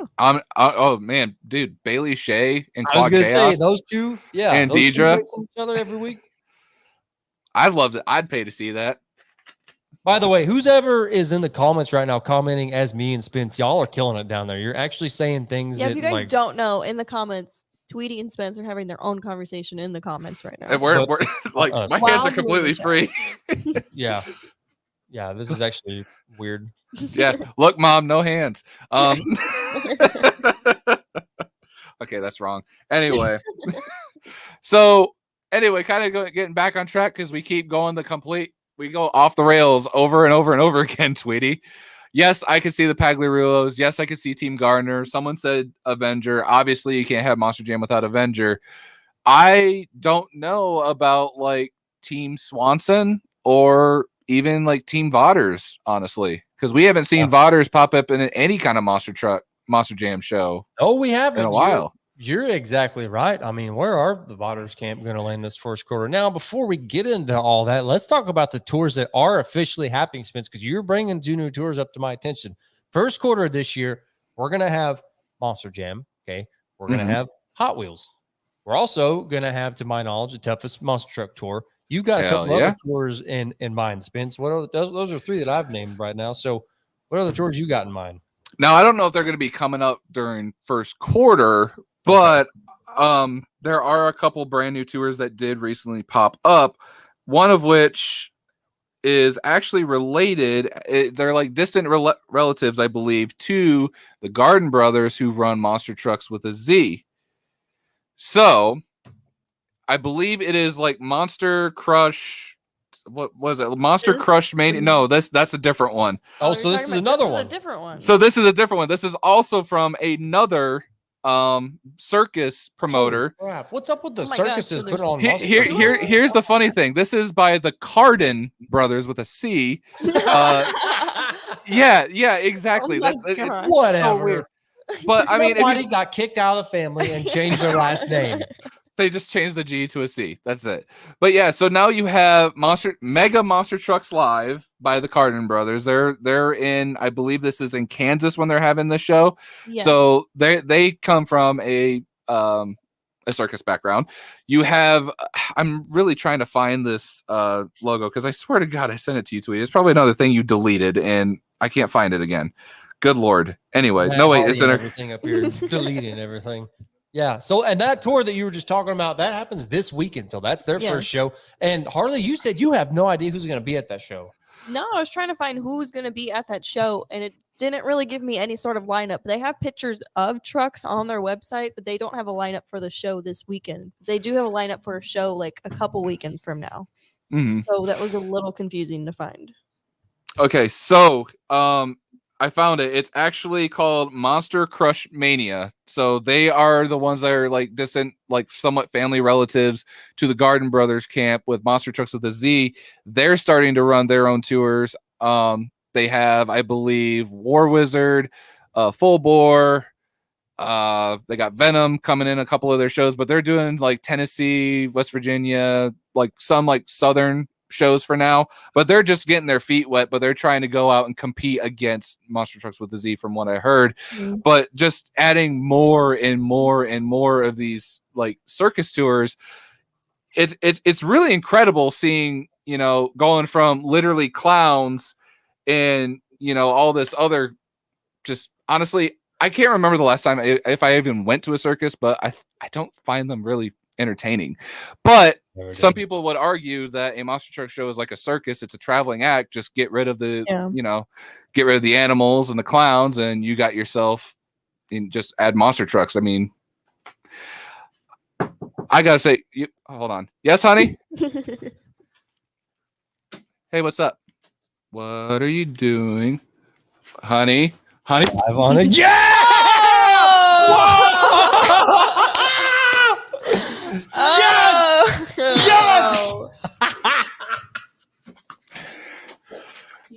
Speaker 3: Oh man, dude, Bailey Shea and
Speaker 2: I was
Speaker 3: Quad
Speaker 2: going to
Speaker 3: Chaos.
Speaker 2: say those two,
Speaker 3: and
Speaker 2: those two
Speaker 3: Deidre.
Speaker 2: racing each other every week.
Speaker 3: I'd love to. I'd pay to see that.
Speaker 2: By the way, who's ever is in the comments right now commenting as me and Spence, y'all are killing it down there. You're actually saying things
Speaker 4: Yeah,
Speaker 2: that
Speaker 4: if you guys
Speaker 2: like,
Speaker 4: don't know, in the comments, Tweety and Spence are having their own conversation in the comments right now.
Speaker 3: And we're
Speaker 2: But-
Speaker 3: like,
Speaker 2: us.
Speaker 3: my
Speaker 4: While
Speaker 3: hands are
Speaker 4: doing
Speaker 3: completely
Speaker 4: the show.
Speaker 3: free.
Speaker 2: yeah. Yeah, this is actually weird.
Speaker 3: Yeah, look, Mom, no hands. Okay, that's wrong. Anyway, kind of getting back on track because we keep going we go off the rails over and over and over again, Tweety. Yes, I could see the Pagliarulos. Yes, I could see Team Gardner. Someone said Avenger. Obviously, you can't have Monster Jam without Avenger. I don't know about like Team Swanson or even like Team Vodders, honestly, because we haven't seen Vodders pop up in any kind of Monster Jam show.
Speaker 2: Oh, we haven't
Speaker 3: in a while.
Speaker 2: You're exactly right. I mean, where are the Vodders camp going to land this first quarter? Now, before we get into all that, let's talk about the tours that are officially happening, Spence, because you're bringing 2 new tours up to my attention. First quarter of this year, we're going to have Monster Jam. Okay. We're going to have Hot Wheels. We're also going to have, to my knowledge, the toughest monster truck tour. You've got a couple other tours in mind, Spence. What are those are 3 that I've named right now. So what other tours you got in mind?
Speaker 3: Now, I don't know if they're going to be coming up during first quarter, but there are a couple brand new tours that did recently pop up, one of which is actually related. They're like distant relatives, I believe, to the Garden Brothers who run monster trucks with a Z. So I believe it is like Monster Crush. What was it? Monster Crush Mania? No, that's a different one.
Speaker 2: Oh, so this is another one.
Speaker 4: This is a different one.
Speaker 3: So this is a different one. This is also from another circus promoter.
Speaker 2: Holy crap. What's up with the
Speaker 4: Oh my gosh,
Speaker 2: circuses
Speaker 4: so
Speaker 2: putting on
Speaker 4: there's-
Speaker 2: monster trucks?
Speaker 3: Here's the funny thing. This is by the Carden Brothers with a C. Yeah, exactly.
Speaker 4: Oh my
Speaker 3: It's
Speaker 4: gosh.
Speaker 3: so
Speaker 2: Whatever.
Speaker 3: weird. But I mean, if
Speaker 2: somebody
Speaker 3: you-
Speaker 2: got kicked out of the family and changed their last name.
Speaker 3: they just changed the G to a C. That's it. But yeah, so now you have Mega Monster Trucks Live by the Carden Brothers. They're in, I believe this is in Kansas when they're having this show.
Speaker 4: Yeah.
Speaker 3: So they come from a circus background. You have, I'm really trying to find this logo because I swear to God I sent it to you, Tweet. It's probably another thing you deleted and I can't find it again. Good Lord. Anyway, no wait, it's in
Speaker 2: everything up here, deleting everything. Yeah. So, and that tour that you were just talking about, that happens this weekend. So that's their first show. And Harley, you said you have no idea who's going to be at that show.
Speaker 4: No, I was trying to find who's going to be at that show, and it didn't really give me any sort of lineup. They have pictures of trucks on their website, but they don't have a lineup for the show this weekend. They do have a lineup for a show like a couple weekends from now. So that was a little confusing to find.
Speaker 3: Okay, so I found it. It's actually called Monster Crush Mania. So they are the ones that are like distant, like somewhat family relatives to the Garden Brothers camp with Monster Trucks with a Z. They're starting to run their own tours. They have, I believe, War Wizard, Full Bore. They got Venom coming in a couple of their shows, but they're doing like Tennessee, West Virginia, like some like Southern shows for now, but they're just getting their feet wet, but they're trying to go out and compete against Monster Trucks with the Z from what I heard. But just adding more and more and more of these like circus tours, it's really incredible seeing, you know, going from literally clowns and, you know, all this other, just honestly, I can't remember the last time if I even went to a circus, but I don't find them really entertaining. But some people would argue that a monster truck show is like a circus. It's a traveling act. Just get rid of the, you know, get rid of the animals and the clowns, and you got yourself, and just add monster trucks. I mean, I gotta say, hold on. Yes, honey. Hey, what's up? What are you doing, honey? Honey,
Speaker 2: I've on it. Yeah!
Speaker 4: Yes!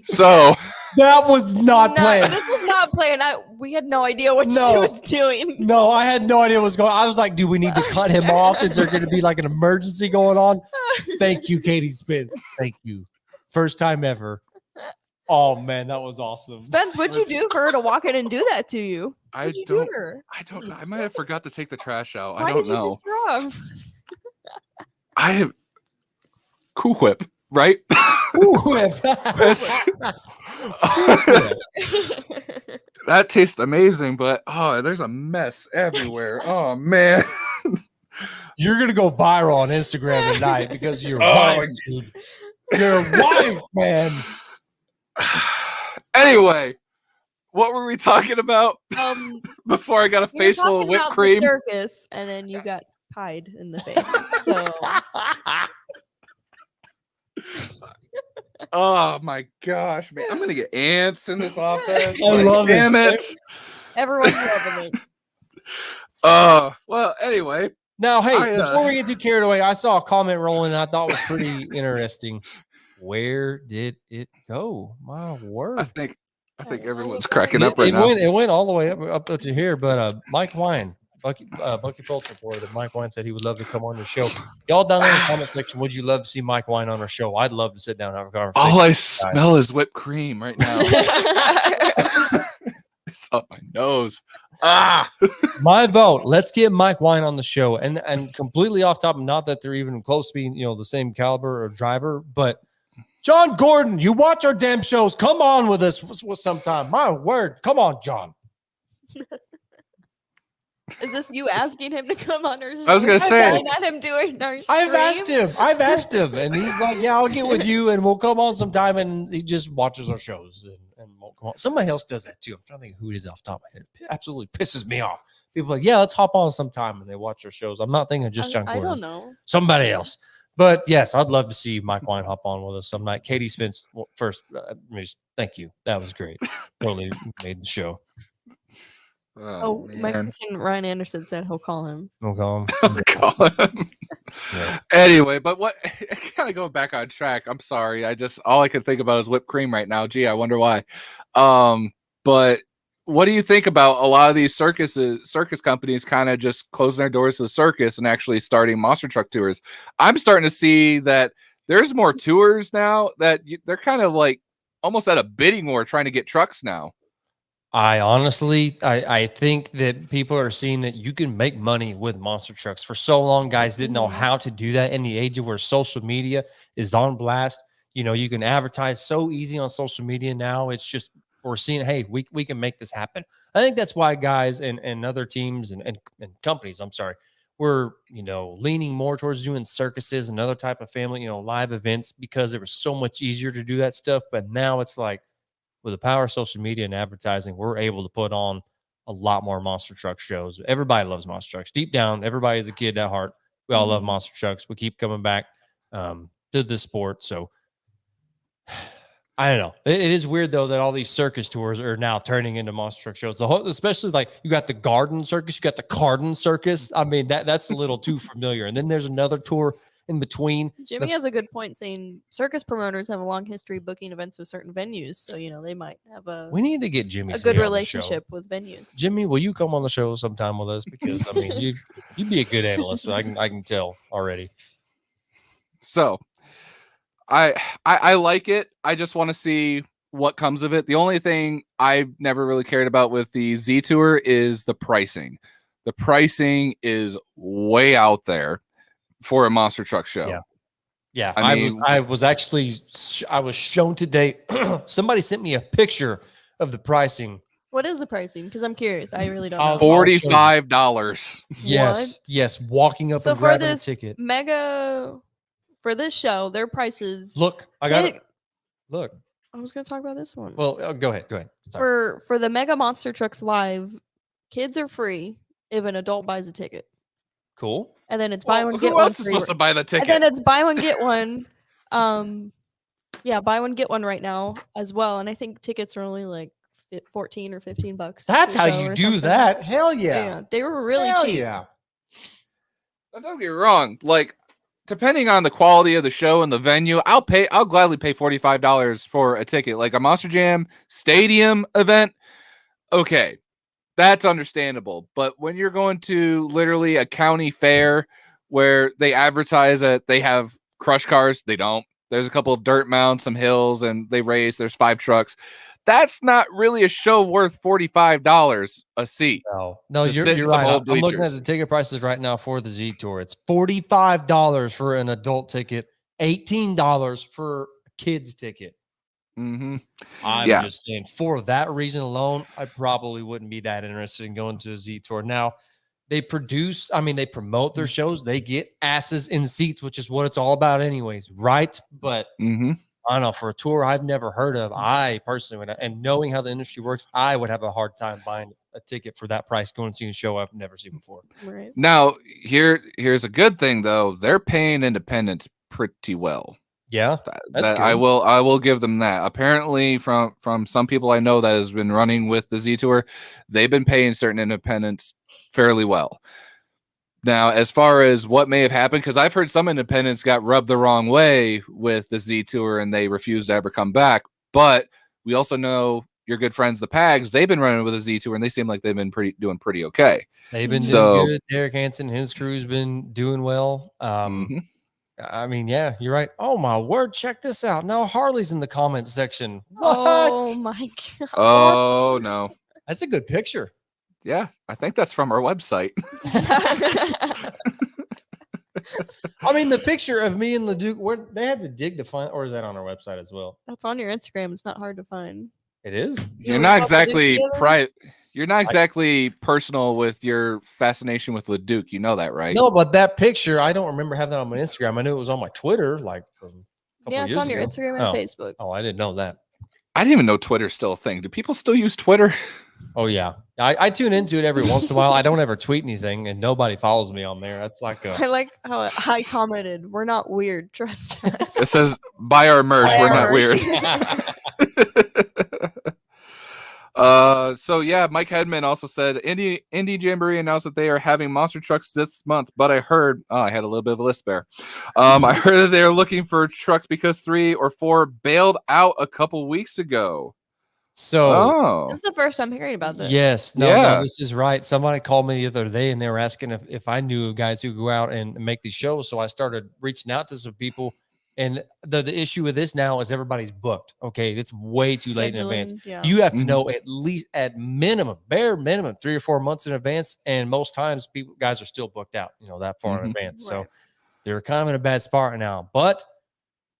Speaker 3: So
Speaker 2: that was not planned.
Speaker 4: This was not planned. We had no idea what she was doing.
Speaker 2: No, I had no idea what was going on. I was like, do we need to cut him off? Is there going to be like an emergency going on? Thank you, Katie Spence. Thank you. First time ever. Oh man, that was awesome.
Speaker 4: Spence, what'd you do for her to walk in and do that to you?
Speaker 3: I don't know. I might have forgot to take the trash out.
Speaker 4: Why
Speaker 3: I don't
Speaker 4: did you
Speaker 3: know.
Speaker 4: piss her off?
Speaker 3: I have Cool Whip, right?
Speaker 2: Cool Whip.
Speaker 3: That tastes amazing, but there's a mess everywhere. Oh man.
Speaker 2: You're gonna go viral on Instagram tonight because of your wife, dude. Your wife, man.
Speaker 3: Anyway, what were we talking about before I got a face full of whipped cream?
Speaker 4: The circus, and then you got pied in the face. So,
Speaker 3: oh my gosh, man! I'm gonna get ants in this office.
Speaker 2: I love
Speaker 3: damn it!
Speaker 4: Everyone's loving it.
Speaker 3: Well, anyway.
Speaker 2: Now, hey, before we get too carried away, I saw a comment rolling and I thought was pretty interesting. Where did it go? My word!
Speaker 3: I think everyone's cracking up right now.
Speaker 2: It went all the way up to here. But Mike Wine, Bucky Fulcher reported, Mike Wine said he would love to come on the show. Y'all down there in the comment section, would you love to see Mike Wine on our show? I'd love to sit down and have a conversation.
Speaker 3: All I smell is whipped cream right now. It's up my nose.
Speaker 2: My vote. Let's get Mike Wine on the show. And completely off topic, not that they're even close to being, you know, the same caliber or driver, but John Gordon, you watch our damn shows. Come on with us sometime. My word. Come on, John.
Speaker 4: Is this you asking him to come on our show?
Speaker 3: I was going to say.
Speaker 4: Not him doing our stream?
Speaker 2: I've asked him. And he's like, yeah, I'll get with you and we'll come on sometime. And he just watches our shows and won't come on. Somebody else does that too. I'm trying to think who it is off the top of my head. It absolutely pisses me off. People are like, yeah, let's hop on sometime. And they watch our shows. I'm not thinking just John Gordon.
Speaker 4: I don't know.
Speaker 2: Somebody else. But yes, I'd love to see Mike Wine hop on with us some night. Katie Spence, first, thank you. That was great. Totally made the show.
Speaker 4: Mexican Ryan Anderson said he'll call him.
Speaker 2: We'll call him.
Speaker 3: Yeah. Anyway, but what? Kind of going back on track. I'm sorry. All I can think about is whipped cream right now. Gee, I wonder why. But what do you think about a lot of these circus companies kind of just closing their doors to the circus and actually starting monster truck tours? I'm starting to see that there's more tours now that they're kind of like almost at a bidding war trying to get trucks now.
Speaker 2: I honestly, I think that people are seeing that you can make money with monster trucks. For so long, guys didn't know how to do that in the age of where social media is on blast. You know, you can advertise so easy on social media now. It's just we're seeing, hey, we can make this happen. I think that's why guys and other teams and companies, I'm sorry, we're, leaning more towards doing circuses and other type of family, live events, because it was so much easier to do that stuff. But now it's like, with the power of social media and advertising, we're able to put on a lot more monster truck shows. Everybody loves monster trucks. Deep down, everybody is a kid at heart. We all love monster trucks. We keep coming back to this sport. So I don't know. It is weird though that all these circus tours are now turning into monster truck shows. Especially like you got the garden circus, you got the Carden circus. I mean, that's a little too familiar. And then there's another tour in between.
Speaker 4: Jimmy has a good point saying circus promoters have a long history booking events with certain venues. So, they might have
Speaker 2: we need to get Jimmy
Speaker 4: a good relationship with venues.
Speaker 2: Jimmy, will you come on the show sometime with us? Because I mean, you'd be a good analyst. So I can tell already.
Speaker 3: So I like it. I just want to see what comes of it. The only thing I've never really cared about with the Z Tour is the pricing. The pricing is way out there for a monster truck show.
Speaker 2: Yeah. I was shown today. Somebody sent me a picture of the pricing.
Speaker 4: What is the pricing? Because I'm curious. I really don't know.
Speaker 3: $45.
Speaker 2: Yes. Walking up and grabbing a ticket.
Speaker 4: For this show, their prices.
Speaker 2: Look, I got it. Look,
Speaker 4: I was going to talk about this one.
Speaker 2: Well, go ahead. Sorry.
Speaker 4: For the Mega Monster Trucks Live, kids are free if an adult buys a ticket.
Speaker 2: Cool.
Speaker 4: And then it's buy one get one.
Speaker 3: Who else is supposed to buy the ticket?
Speaker 4: And then it's buy one get one. Buy one get one right now as well. And I think tickets are only like $14 or $15.
Speaker 2: That's how you do that. Hell yeah.
Speaker 4: Yeah, they were really cheap.
Speaker 2: Yeah.
Speaker 3: Don't get me wrong. Like, depending on the quality of the show and the venue, I'll gladly pay $45 for a ticket. Like a Monster Jam stadium event, okay, that's understandable. But when you're going to literally a county fair where they advertise that they have crush cars, they don't. There's a couple of dirt mounds, some hills, and they race. There's 5 trucks. That's not really a show worth $45 a seat.
Speaker 2: No, you're right. I'm looking at the ticket prices right now for the Z Tour. It's $45 for an adult ticket, $18 for a kid's ticket.
Speaker 3: Mm-hmm.
Speaker 2: I'm just saying, for that reason alone, I probably wouldn't be that interested in going to a Z Tour. Now, they promote their shows. They get asses in seats, which is what it's all about anyways, right? But I don't know, for a tour I've never heard of, I personally would, and knowing how the industry works, I would have a hard time buying a ticket for that price, going and seeing a show I've never seen before.
Speaker 4: Right.
Speaker 3: Now, here's a good thing though. They're paying independents pretty well.
Speaker 2: Yeah.
Speaker 3: I will give them that. Apparently from some people I know that has been running with the Z Tour, they've been paying certain independents fairly well. Now, as far as what may have happened, because I've heard some independents got rubbed the wrong way with the Z Tour and they refused to ever come back. But we also know your good friends, the Pags, they've been running with a Z Tour and they seem like they've been doing pretty okay.
Speaker 2: They've been doing good. Derek Hansen, his crew's been doing well. I mean, yeah, you're right. Oh my word, check this out. Now Harley's in the comment section. What?
Speaker 4: Oh my god.
Speaker 3: Oh no.
Speaker 2: That's a good picture.
Speaker 3: Yeah, I think that's from our website.
Speaker 2: I mean, the picture of me and Leduc, where they had to dig to find, or is that on our website as well?
Speaker 4: That's on your Instagram. It's not hard to find.
Speaker 2: It is.
Speaker 3: You're not exactly private. You're not exactly personal with your fascination with Leduc. You know that, right?
Speaker 2: No, but that picture, I don't remember having that on my Instagram. I knew it was on my Twitter, like from a couple
Speaker 4: it's
Speaker 2: years
Speaker 4: on your
Speaker 2: ago.
Speaker 4: Instagram and Facebook.
Speaker 2: Oh, I didn't know that.
Speaker 3: I didn't even know Twitter's still a thing. Do people still use Twitter?
Speaker 2: Oh yeah, I tune into it every once in a while. I don't ever tweet anything, and nobody follows me on there. That's like
Speaker 4: I like how I commented, "We're not weird. Trust us."
Speaker 3: It says, "Buy our merch. We're not weird." So yeah, Mike Hedman also said Indy Jamboree announced that they are having monster trucks this month, but I heard I had a little bit of a list there. I heard that they're looking for trucks because 3 or 4 bailed out a couple weeks ago.
Speaker 2: So
Speaker 4: this is the first I'm hearing about this.
Speaker 2: Yes, no, this is right. Somebody called me the other day and they were asking if I knew guys who go out and make these shows. So I started reaching out to some people. And the issue with this now is everybody's booked. Okay, it's way too late in advance.
Speaker 4: Yeah.
Speaker 2: You have to know at least bare minimum 3 or 4 months in advance. And most times guys are still booked out, that far in advance.
Speaker 4: Right.
Speaker 2: So they're kind of in a bad spot right now. But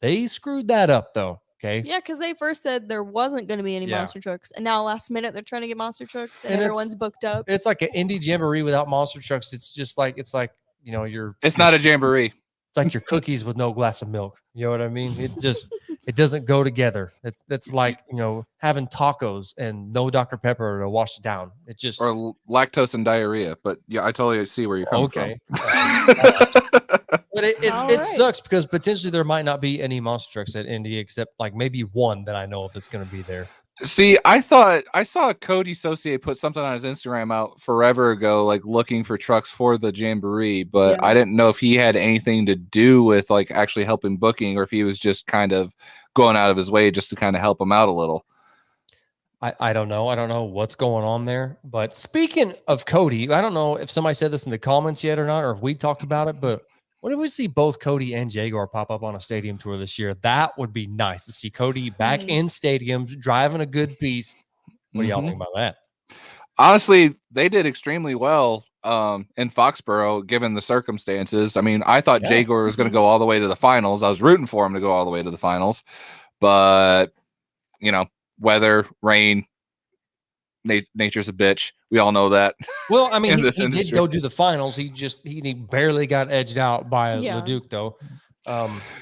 Speaker 2: they screwed that up though. Okay.
Speaker 4: Yeah, because they first said there wasn't going to be any
Speaker 2: Yeah.
Speaker 4: monster trucks, and now last minute they're trying to get monster trucks, and
Speaker 2: And it's-
Speaker 4: everyone's booked up.
Speaker 2: It's like an indie jamboree without monster trucks. It's just like you know,
Speaker 3: It's not a jamboree.
Speaker 2: It's like your cookies with no glass of milk. You know what I mean? It doesn't go together. It's like, you know, having tacos and no Dr. Pepper to wash it down. It just
Speaker 3: Or lactose and diarrhea. But yeah, I totally see where you're coming
Speaker 2: okay.
Speaker 3: from.
Speaker 2: But it
Speaker 4: All
Speaker 2: it
Speaker 4: right.
Speaker 2: sucks because potentially there might not be any monster trucks at Indy except like maybe one that I know of that's going to be there.
Speaker 3: See, I thought I saw Cody Saucier put something on his Instagram out forever ago, like looking for trucks for the jamboree, but
Speaker 4: Yeah.
Speaker 3: I didn't know if he had anything to do with like actually helping booking or if he was just kind of going out of his way just to kind of help him out a little.
Speaker 2: I don't know. I don't know what's going on there. But speaking of Cody, I don't know if somebody said this in the comments yet or not, or if we talked about it, but what if we see both Cody and Jaguar pop up on a stadium tour this year? That would be nice to see Cody back
Speaker 4: Mhm.
Speaker 2: in stadiums, driving a good piece. What do y'all
Speaker 3: Mhm.
Speaker 2: think about that?
Speaker 3: Honestly, they did extremely well in Foxborough given the circumstances. I mean, I thought
Speaker 2: Yeah.
Speaker 3: Jaguar was going to go all the way to the finals. I was rooting for him to go all the way to the finals, but you know, weather, rain, nature's a bitch. We all know that.
Speaker 2: Well, I mean,
Speaker 3: In
Speaker 2: he
Speaker 3: this
Speaker 2: did
Speaker 3: industry.
Speaker 2: go to the finals. He barely got edged out by
Speaker 4: Yeah.
Speaker 2: LeDuc, though.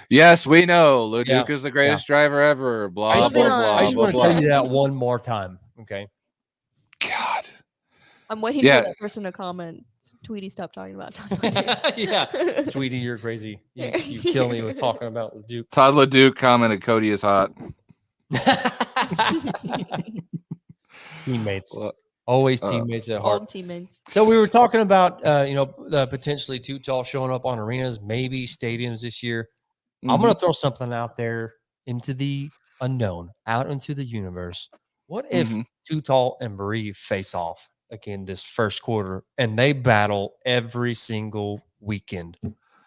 Speaker 3: Yes, we know Leduc
Speaker 2: Yeah,
Speaker 3: is the greatest driver ever.
Speaker 2: I
Speaker 3: Blah
Speaker 2: just
Speaker 3: blah
Speaker 4: wanna-
Speaker 3: blah.
Speaker 2: I just
Speaker 3: blah,
Speaker 2: want to
Speaker 3: blah.
Speaker 2: tell you that one more time. Okay.
Speaker 3: God.
Speaker 4: I'm waiting
Speaker 3: Yeah.
Speaker 4: for that person to comment. Tweety, stop talking about Todd.
Speaker 2: Yeah. Tweety, you're crazy. You kill me with talking about LeDuc.
Speaker 3: Todd Leduc commented Cody is hot.
Speaker 2: Teammates.
Speaker 3: Well,
Speaker 2: Always teammates at heart.
Speaker 4: Old teammates.
Speaker 2: So we were talking about, potentially Too Tall showing up on arenas, maybe stadiums this year. I'm going to throw something out there into the unknown, out into the universe. What if
Speaker 3: Mhm.
Speaker 2: Too Tall and Bree face off again this first quarter and they battle every single weekend?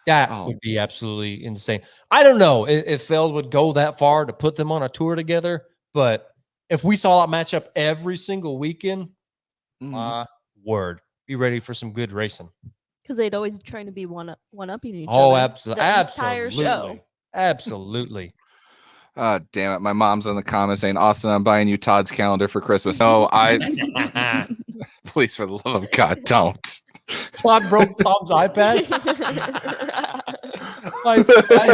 Speaker 2: That
Speaker 3: Oh.
Speaker 2: would be absolutely insane. I don't know if Feld would go that far to put them on a tour together, but if we saw that matchup every single weekend,
Speaker 3: Mhm.
Speaker 2: my word, be ready for some good racing.
Speaker 4: Because they'd always trying to be one-upping each
Speaker 2: Oh,
Speaker 4: other.
Speaker 2: absolutely.
Speaker 4: The entire show.
Speaker 2: Absolutely. Absolutely.
Speaker 3: Ah, damn it. My mom's in the comments saying, Austin, I'm buying you Todd's calendar for Christmas. No, please, for the love of God, don't.
Speaker 2: Todd broke Tom's iPad. I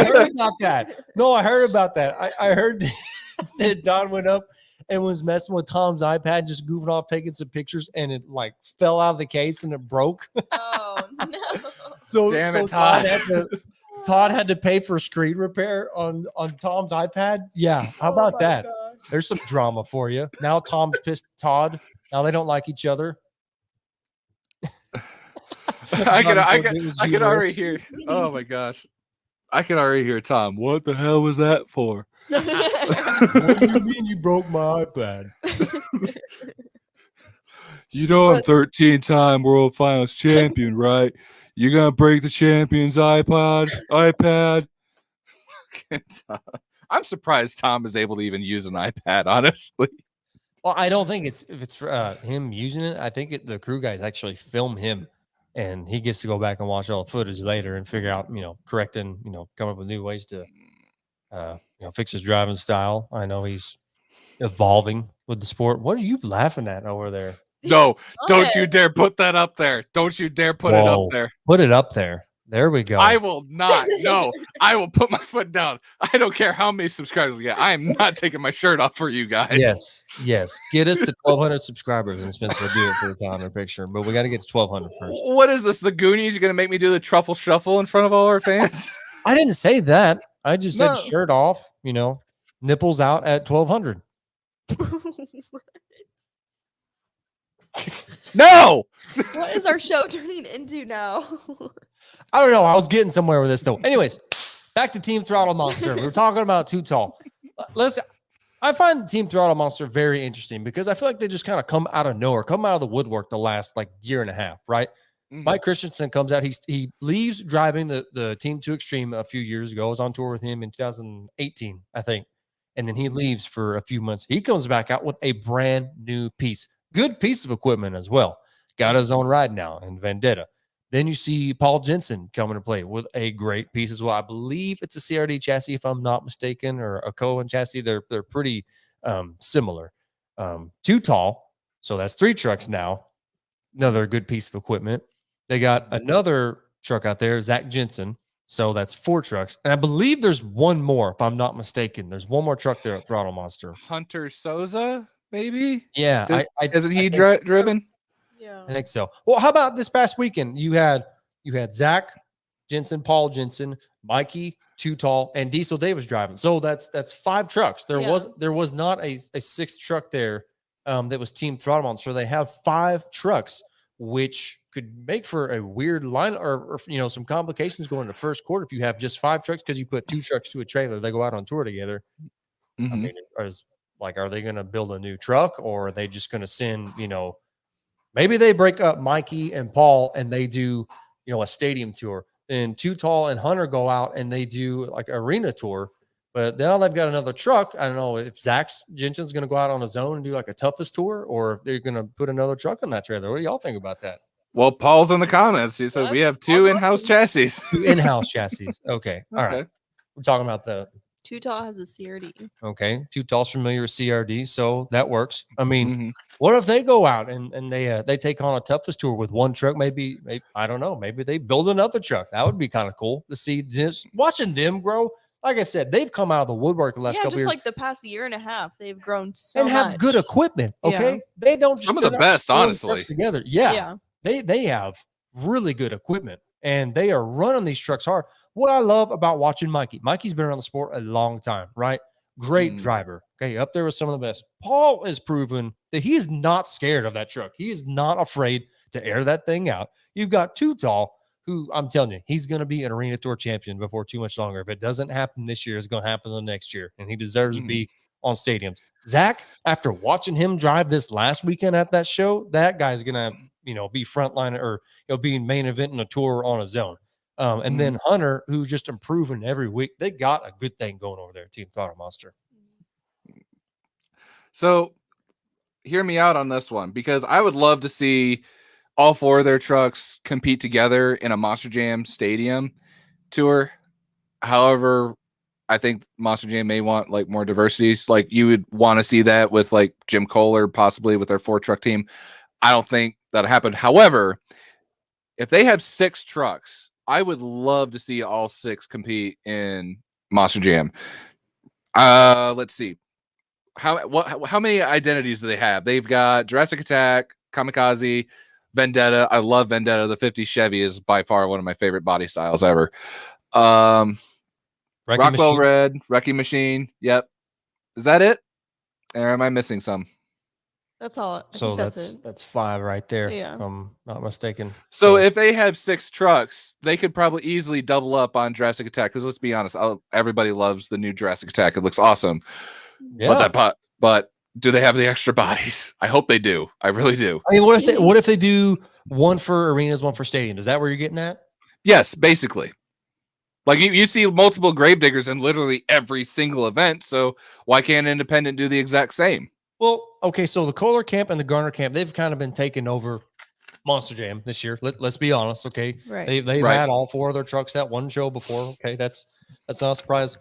Speaker 2: heard about that. No, I heard about that. I heard that Don went up and was messing with Tom's iPad, just goofing off, taking some pictures, and it like fell out of the case and it broke.
Speaker 4: Oh, no.
Speaker 2: So,
Speaker 3: Damn
Speaker 2: so
Speaker 3: it, Todd.
Speaker 2: Todd had to pay for screen repair on Tom's iPad. Yeah, how about that? There's some drama for you. Now Tom's pissed at Todd. Now they don't like each other.
Speaker 3: I
Speaker 2: Johnny
Speaker 3: can
Speaker 2: said it was
Speaker 3: already
Speaker 2: humorous.
Speaker 3: hear. Oh my gosh. I can already hear Tom. What the hell was that for?
Speaker 2: What do you mean you broke my iPad?
Speaker 3: You know I'm 13-time world finals champion, right? You're gonna break the champion's iPad. I'm surprised Tom is able to even use an iPad, honestly.
Speaker 2: Well, I don't think if it's him using it. I think the crew guys actually film him, and he gets to go back and watch all the footage later and figure out, correcting, come up with new ways to, fix his driving style. I know he's evolving with the sport. What are you laughing at over there?
Speaker 3: No, don't you dare put that up there. Don't you dare put it up
Speaker 2: Whoa.
Speaker 3: there.
Speaker 2: Put it up there. There we go.
Speaker 3: I will not. No, I will put my foot down. I don't care how many subscribers we get. I am not taking my shirt off for you guys.
Speaker 2: Yes. Get us to 1,200 subscribers, and Spencer will do it for the calendar picture. But we got to get to 1,200 first.
Speaker 3: What is this? The Goonies? You're gonna make me do the truffle shuffle in front of all our fans?
Speaker 2: I didn't say that. I just said
Speaker 3: No.
Speaker 2: shirt off. Nipples out at 1,200.
Speaker 3: No.
Speaker 4: What is our show turning into now?
Speaker 2: I don't know. I was getting somewhere with this though. Anyways, back to Team Throttle Monster. We were talking about Too Tall. I find Team Throttle Monster very interesting because I feel like they just kind of come out of nowhere, come out of the woodwork the last year and a half, right? Mike Christensen comes out. He leaves driving the Team 2 Extreme a few years ago. I was on tour with him in 2018, I think. And then he leaves for a few months. He comes back out with a brand new piece. Good piece of equipment as well. Got his own ride now in Vendetta. Then you see Paul Jensen coming to play with a great piece as well. I believe it's a CRD chassis, if I'm not mistaken, or a Cohen chassis. They're pretty similar. Too Tall, so that's 3 trucks now. Another good piece of equipment. They got another truck out there, Zach Jensen. So that's 4 trucks. And I believe there's one more, if I'm not mistaken. There's one more truck there at Throttle Monster.
Speaker 3: Hunter Souza, maybe?
Speaker 2: Yeah.
Speaker 3: Isn't he
Speaker 2: think so.
Speaker 3: driven?
Speaker 4: Yeah.
Speaker 2: I think so. Well, how about this past weekend? You had Zach Jensen, Paul Jensen, Mikey, Too Tall, and Diesel Davis driving. So that's 5 trucks. There was not a 6th truck there that was Team Throttle Monster. They have 5 trucks, which could make for a weird line or some complications going into first quarter if you have just 5 trucks, because you put 2 trucks to a trailer, they go out on tour together.
Speaker 3: Mm-hmm.
Speaker 2: I mean, are they going to build a new truck, or are they just going to send, maybe they break up Mikey and Paul and they do, a stadium tour, and Too Tall and Hunter go out and they do like arena tour. But now they've got another truck. I don't know if Jensen's going to go out on his own and do like a toughest tour, or if they're going to put another truck on that trailer. What do y'all think about that?
Speaker 3: Well, Paul's in the comments. He said we have 2 in-house chassis.
Speaker 2: 2 in-house chassis. Okay. All right. We're talking about the
Speaker 4: Too Tall has a CRD.
Speaker 2: Okay. Too Tall's familiar with CRD, so that works. I mean,
Speaker 3: Mhm.
Speaker 2: what if they go out and they take on a toughest tour with 1 truck? Maybe I don't know. Maybe they build another truck. That would be kind of cool to see. Just watching them grow. Like I said, they've come out of the woodwork the last couple
Speaker 4: just
Speaker 2: years.
Speaker 4: like the past year and a half, they've grown so
Speaker 2: and have
Speaker 4: much.
Speaker 2: good equipment. Okay, they don't just
Speaker 3: Some of the
Speaker 2: they're not
Speaker 3: best,
Speaker 2: throwing
Speaker 3: honestly.
Speaker 2: trucks together. Yeah, they have really good equipment, and they are running these trucks hard. What I love about watching Mikey's been around the sport a long time, right? Great driver. Okay, up there with some of the best. Paul has proven that he is not scared of that truck. He is not afraid to air that thing out. You've got Too Tall, who I'm telling you, he's going to be an arena tour champion before too much longer. If it doesn't happen this year, it's going to happen the next year, and he deserves to be on stadiums. Zach, after watching him drive this last weekend at that show, that guy's going to, be frontline or be main event in a tour on his own. And then Hunter, who's just improving every week. They got a good thing going over there, Team Throttle Monster.
Speaker 3: So hear me out on this one, because I would love to see all 4 of their trucks compete together in a Monster Jam stadium tour. However, I think Monster Jam may want like more diversities. Like you would want to see that with like Jim Kohler, possibly with their 4 truck team. I don't think that'll happen. However, if they have 6 trucks, I would love to see all 6 compete in Monster Jam. Let's see. How many identities do they have? They've got Jurassic Attack, Kamikaze, Vendetta. I love Vendetta. The 50 Chevy is by far one of my favorite body styles ever. Rockwell
Speaker 2: Machine.
Speaker 3: Red, Wrecking Machine. Yep. Is that it? Or am I missing some?
Speaker 4: That's all. I
Speaker 2: So
Speaker 4: think that's it.
Speaker 2: that's 5 right there.
Speaker 4: Yeah.
Speaker 2: If I'm not mistaken.
Speaker 3: So if they have 6 trucks, they could probably easily double up on Jurassic Attack. Because let's be honest, everybody loves the new Jurassic Attack. It looks awesome.
Speaker 2: Yeah.
Speaker 3: But do they have the extra bodies? I hope they do. I really do.
Speaker 2: I mean, what if they do 1 for arenas, 1 for stadiums? Is that where you're getting at?
Speaker 3: Yes, basically. Like you see multiple Gravediggers in literally every single event. So why can't Independent do the exact same?
Speaker 2: Well, okay, so the Kohler camp and the Garner camp, they've kind of been taking over Monster Jam this year. Let's be honest, okay?
Speaker 4: Right.
Speaker 2: They've had all 4 of their trucks at one show before. Okay, that's not a surprise.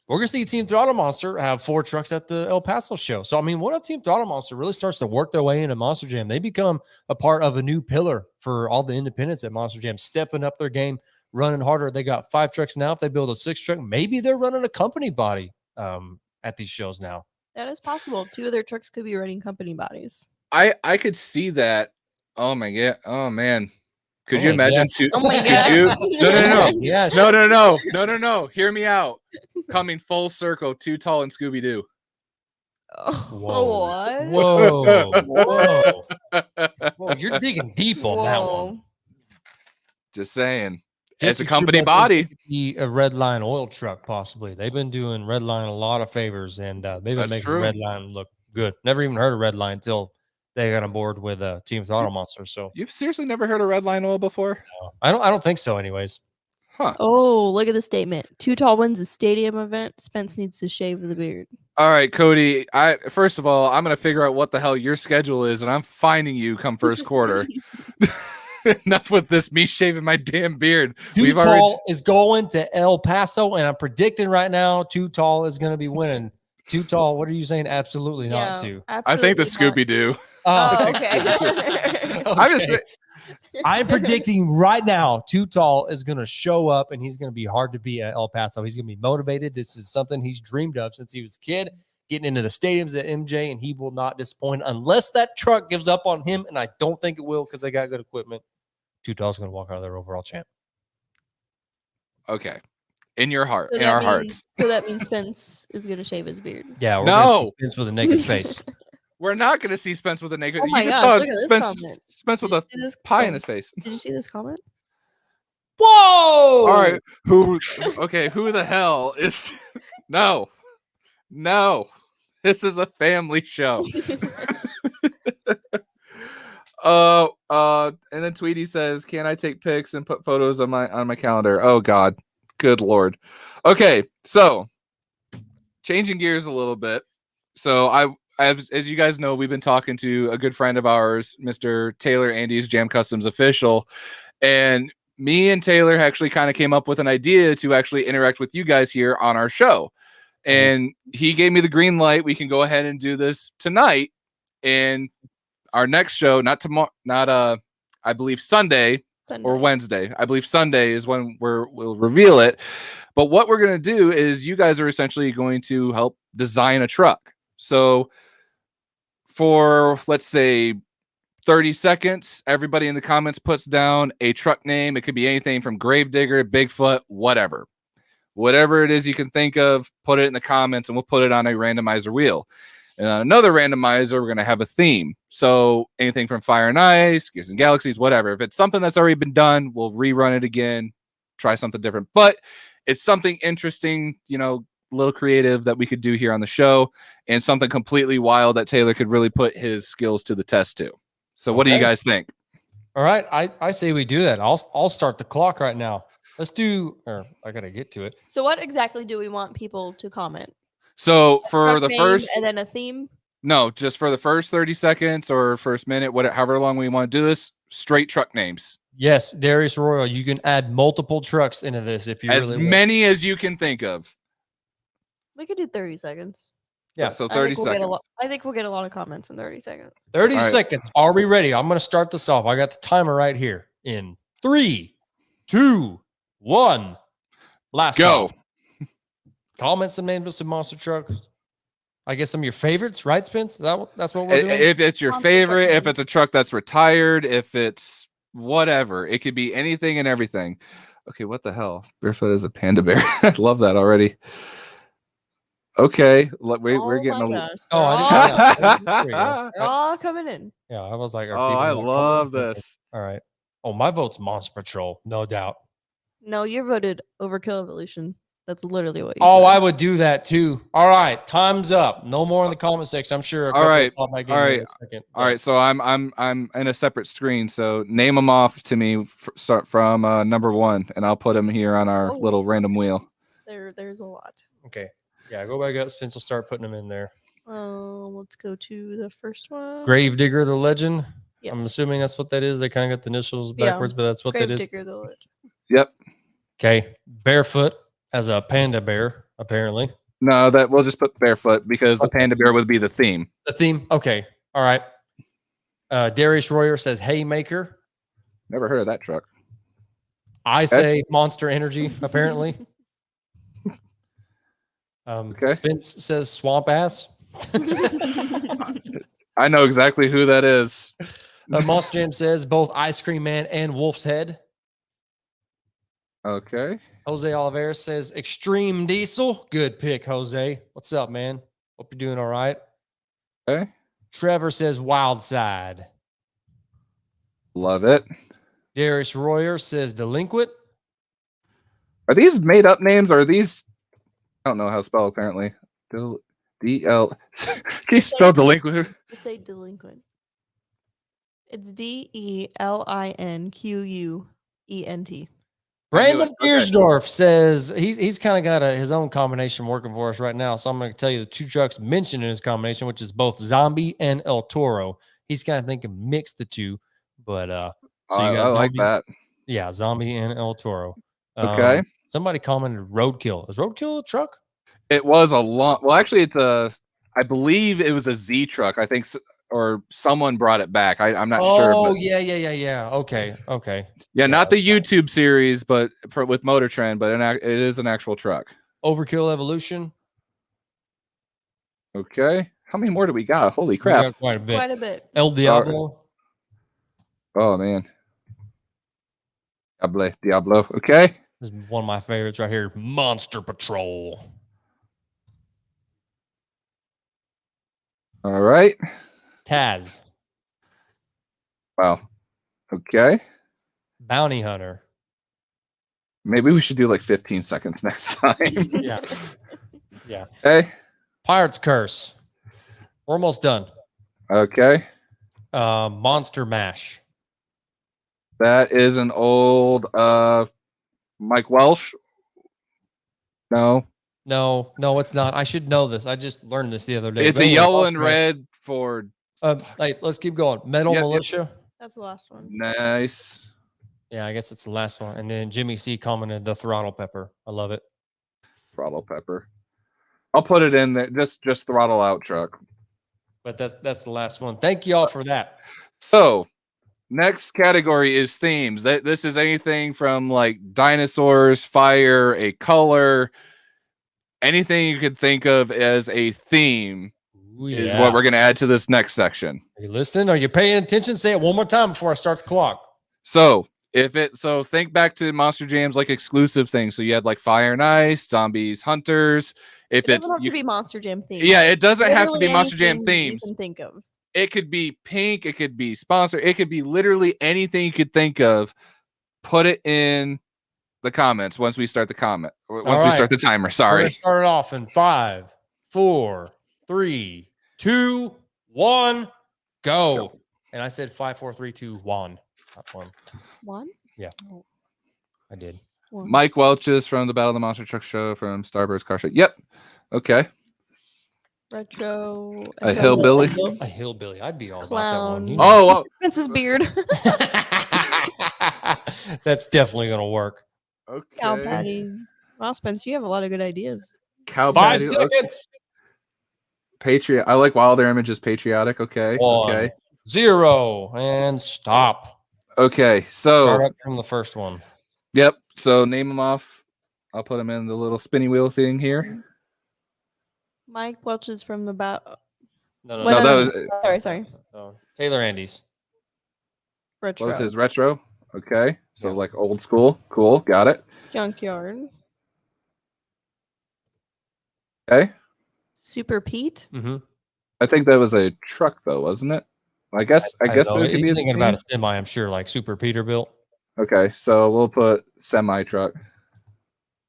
Speaker 2: We're gonna see Team Throttle Monster have 4 trucks at the El Paso show. So I mean, what if Team Throttle Monster really starts to work their way into Monster Jam? They become a part of a new pillar for all the independents at Monster Jam, stepping up their game, running harder. They got 5 trucks now. If they build a 6th truck, maybe they're running a company body at these shows now.
Speaker 4: That is possible. 2 of their trucks could be running company bodies.
Speaker 3: I could see that. Oh my god. Oh man. Could you imagine
Speaker 2: yes.
Speaker 3: 2?
Speaker 4: Oh my
Speaker 3: could
Speaker 4: gosh.
Speaker 3: you- No.
Speaker 2: Yes.
Speaker 3: No. Hear me out. Coming full circle, 2 Tall and Scooby Doo.
Speaker 2: Whoa.
Speaker 4: What?
Speaker 2: Whoa, you're digging deep on that one.
Speaker 3: Just saying.
Speaker 2: Jesse
Speaker 3: It's a company
Speaker 2: Trudeau
Speaker 3: body.
Speaker 2: thinks it could be a Redline oil truck, possibly. They've been doing Redline a lot of favors, and they've been
Speaker 3: That's
Speaker 2: making
Speaker 3: true.
Speaker 2: Redline look good. Never even heard of Redline until they got on board with Team Throttle Monster. So
Speaker 3: You've seriously never heard of Redline Oil before?
Speaker 2: I don't think so. Anyways,
Speaker 3: Huh.
Speaker 4: Oh, look at the statement. Too Tall wins a stadium event. Spence needs to shave the beard.
Speaker 3: All right, Cody. First of all, I'm gonna figure out what the hell your schedule is, and I'm finding you come first quarter. enough with this me shaving my damn beard.
Speaker 2: Too Tall is going to El Paso, and I'm predicting right now Too Tall is going to be winning. Too Tall, what are you saying? Absolutely not to.
Speaker 3: I think the Scooby Doo.
Speaker 4: Oh, okay.
Speaker 3: I'm just saying.
Speaker 2: I'm predicting right now Too Tall is going to show up, and he's going to be hard to beat at El Paso. He's going to be motivated. This is something he's dreamed of since he was a kid, getting into the stadiums at MJ, and he will not disappoint unless that truck gives up on him, and I don't think it will because they got good equipment. Too Tall's going to walk out of their overall champ.
Speaker 3: Okay. In your heart,
Speaker 4: So
Speaker 3: in our hearts.
Speaker 4: So that means Spence is going to shave his beard.
Speaker 2: Yeah, we're going to see Spence with a naked face.
Speaker 3: We're not going to see Spence with a naked.
Speaker 4: Oh my
Speaker 3: you just
Speaker 4: gosh,
Speaker 3: saw
Speaker 4: look at this comment.
Speaker 3: Spence with a pie in his face.
Speaker 4: Did you see this comment?
Speaker 2: Whoa!
Speaker 3: All right. Who the hell is No. This is a family show. And then Tweety says, "Can I take pics and put photos on my calendar?" Oh God. Good Lord. Okay, so changing gears a little bit. So as you guys know, we've been talking to a good friend of ours, Mr. Taylor Andy's Jam Customs official, and me and Taylor actually kind of came up with an idea to actually interact with you guys here on our show. And he gave me the green light. We can go ahead and do this tonight. And our next show, not tomorrow, I believe Sunday or Wednesday. I believe Sunday is when we'll reveal it. But what we're going to do is you guys are essentially going to help design a truck. So for, let's say, 30 seconds, everybody in the comments puts down a truck name. It could be anything from Gravedigger, Bigfoot, whatever. Whatever it is you can think of, put it in the comments and we'll put it on a randomizer wheel. And on another randomizer, we're going to have a theme. So anything from Fire and Ice, Gears and Galaxies, whatever. If it's something that's already been done, we'll rerun it again, try something different. But it's something interesting, a little creative that we could do here on the show, and something completely wild that Taylor could really put his skills to the test too. So what do you guys think?
Speaker 2: All right. I say we do that. I'll start the clock right now. Let's do, or I got to get to it.
Speaker 4: So what exactly do we want people to comment?
Speaker 3: So for the first,
Speaker 4: and then a theme?
Speaker 3: No, just for the first 30 seconds or first minute, however long we want to do this, straight truck names.
Speaker 2: Yes, Darius Royal, you can add multiple trucks into this if you
Speaker 3: as many as you can think of.
Speaker 4: We could do 30 seconds.
Speaker 3: Yeah, so 30 seconds.
Speaker 4: I think we'll get a lot of comments in 30 seconds.
Speaker 2: 30 seconds. Are we ready? I'm going to start this off. I got the timer right here. In 3, 2, 1. Last
Speaker 3: go.
Speaker 2: Call. Comment some names of some monster trucks. I guess some of your favorites, right, Spence? That's what we're doing?
Speaker 3: If it's your favorite, if it's a truck that's retired, if it's whatever, it could be anything and everything. Okay, what the hell? Barefoot is a panda bear. I love that already. Okay, we're getting a
Speaker 4: gosh.
Speaker 2: Oh, I didn't know.
Speaker 4: They're all coming in.
Speaker 2: Yeah, I was like,
Speaker 3: oh, I love this.
Speaker 2: All right. Oh, my vote's Monster Patrol, no doubt.
Speaker 4: No, you voted Overkill Evolution. That's literally what you
Speaker 2: said.
Speaker 4: I
Speaker 2: would do that too. All right, time's up. No more in the comment section. I'm sure.
Speaker 3: All right. So I'm in a separate screen. So name them off to me. Start from number 1, and I'll put them here on our little random wheel.
Speaker 4: There's a lot.
Speaker 2: Okay. Yeah, go back up. Spence will start putting them in there.
Speaker 4: Let's go to the first one.
Speaker 2: Gravedigger, the Legend.
Speaker 4: Yes.
Speaker 2: I'm assuming that's what that is. They kind of got the initials backwards, but that's what that is.
Speaker 4: Gravedigger, the Legend.
Speaker 3: Yep.
Speaker 2: Okay. Barefoot as a panda bear, apparently.
Speaker 3: No, that we'll just put Barefoot because the panda bear would be the theme.
Speaker 2: The theme. Okay. All right. Darius Royer says Haymaker.
Speaker 3: Never heard of that truck.
Speaker 2: I say Monster Energy, apparently. Spence says Swamp Ass.
Speaker 3: I know exactly who that is.
Speaker 2: Monster Jam says both Ice Cream Man and Wolf's Head.
Speaker 3: Okay.
Speaker 2: Jose Oliveira says Extreme Diesel. Good pick, Jose. What's up, man? Hope you're doing all right.
Speaker 3: Okay.
Speaker 2: Trevor says Wild Side.
Speaker 3: Love it.
Speaker 2: Darius Royer says Delinquent.
Speaker 3: Are these made up names or are these? I don't know how to spell apparently. D-L. Can you spell delinquent?
Speaker 4: Just say delinquent. It's DELINQUENT.
Speaker 2: Brandon Giersdorf says he's kind of got his own combination working for us right now. So I'm going to tell you the 2 trucks mentioned in his combination, which is both Zombie and El Toro. He's kind of thinking mix the 2, but So you
Speaker 3: I
Speaker 2: got
Speaker 3: like
Speaker 2: Zombie,
Speaker 3: that.
Speaker 2: yeah, Zombie and El Toro.
Speaker 3: Okay.
Speaker 2: Somebody commented Roadkill. Is Roadkill a truck?
Speaker 3: It was a long. Well, actually, I believe it was a Z truck. I think, or someone brought it back. I'm not sure.
Speaker 2: Oh,
Speaker 3: But
Speaker 2: yeah. Okay.
Speaker 3: yeah, not
Speaker 2: Yeah.
Speaker 3: the YouTube series, but with Motor Trend, but it is an actual truck.
Speaker 2: Overkill Evolution.
Speaker 3: Okay. How many more do we got? Holy
Speaker 2: We
Speaker 3: crap.
Speaker 2: got quite a bit.
Speaker 4: Quite a bit.
Speaker 2: El Diablo.
Speaker 3: Oh, man. Diablo. Okay.
Speaker 2: This is one of my favorites right here. Monster Patrol.
Speaker 3: All right.
Speaker 2: Taz.
Speaker 3: Wow. Okay.
Speaker 2: Bounty Hunter.
Speaker 3: Maybe we should do like 15 seconds next time.
Speaker 2: Yeah. Yeah.
Speaker 3: Okay.
Speaker 2: Pirate's Curse. We're almost done.
Speaker 3: Okay.
Speaker 2: Monster Mash.
Speaker 3: That is an old Mike Welsh. No.
Speaker 2: No, it's not. I should know this. I just learned this the other day.
Speaker 3: It's a yellow and red Ford.
Speaker 2: Let's keep going. Metal
Speaker 3: Yep.
Speaker 2: Militia.
Speaker 4: That's the last one.
Speaker 3: Nice.
Speaker 2: Yeah, I guess it's the last one. And then Jimmy C commented the Throttle Pepper. I love it.
Speaker 3: Throttle Pepper. I'll put it in there. Just throttle out truck.
Speaker 2: But that's the last one. Thank you all for that.
Speaker 3: So next category is themes. This is anything from like dinosaurs, fire, a color, anything you could think of as a theme is what we're going to add to this next section.
Speaker 2: Are you listening? Are you paying attention? Say it one more time before I start the clock.
Speaker 3: So think back to Monster Jam's like exclusive things. So you had like fire and ice, zombies, hunters.
Speaker 4: It doesn't have to be Monster Jam themed.
Speaker 3: Yeah, it doesn't have to
Speaker 4: Literally
Speaker 3: be Monster Jam
Speaker 4: anything
Speaker 3: themes.
Speaker 4: you can think of.
Speaker 3: It could be pink. It could be sponsor. It could be literally anything you could think of. Put it in the comments once we start the comment. Once we start the timer. Sorry.
Speaker 2: We're start it off in 5, 4, 3, 2, 1, go. And I said 5, 4, 3, 2, 1. Not 1.
Speaker 4: 1?
Speaker 2: Yeah. I did.
Speaker 4: 1.
Speaker 3: Mike Welch is from the Battle of the Monster Truck Show from Starburst Car Show. Yep. Okay.
Speaker 4: Retro.
Speaker 3: A hillbilly.
Speaker 2: A hillbilly. I'd be all
Speaker 4: Clown.
Speaker 2: about that one. You
Speaker 3: Oh, well,
Speaker 4: Spence's beard.
Speaker 2: that's definitely going to work.
Speaker 3: okay.
Speaker 4: Cow patties. Wow, Spence, you have a lot of good ideas.
Speaker 3: Cow
Speaker 2: 5
Speaker 3: patty.
Speaker 2: seconds.
Speaker 3: Okay. Patriot. I like Wild Air Images patriotic. Okay.
Speaker 2: 1,
Speaker 3: Okay.
Speaker 2: 0, and stop.
Speaker 3: Okay.
Speaker 2: Start
Speaker 3: So,
Speaker 2: up from the first one.
Speaker 3: yep. So name them off. I'll put them in the little spinny wheel thing here.
Speaker 4: Mike Welch is from the
Speaker 2: No,
Speaker 3: No, that was
Speaker 4: Sorry.
Speaker 2: Taylor Andes.
Speaker 4: Retro.
Speaker 3: what was his retro. Okay. So
Speaker 2: Yeah.
Speaker 3: like old school. Cool. Got it.
Speaker 4: Junkyard.
Speaker 3: Okay.
Speaker 4: Super Pete.
Speaker 2: Mm-hmm.
Speaker 3: I think that was a truck though, wasn't it? I guess it could
Speaker 2: He's
Speaker 3: be
Speaker 2: thinking about a semi, I'm sure, like Super Peterbilt.
Speaker 3: Okay, so we'll put semi truck.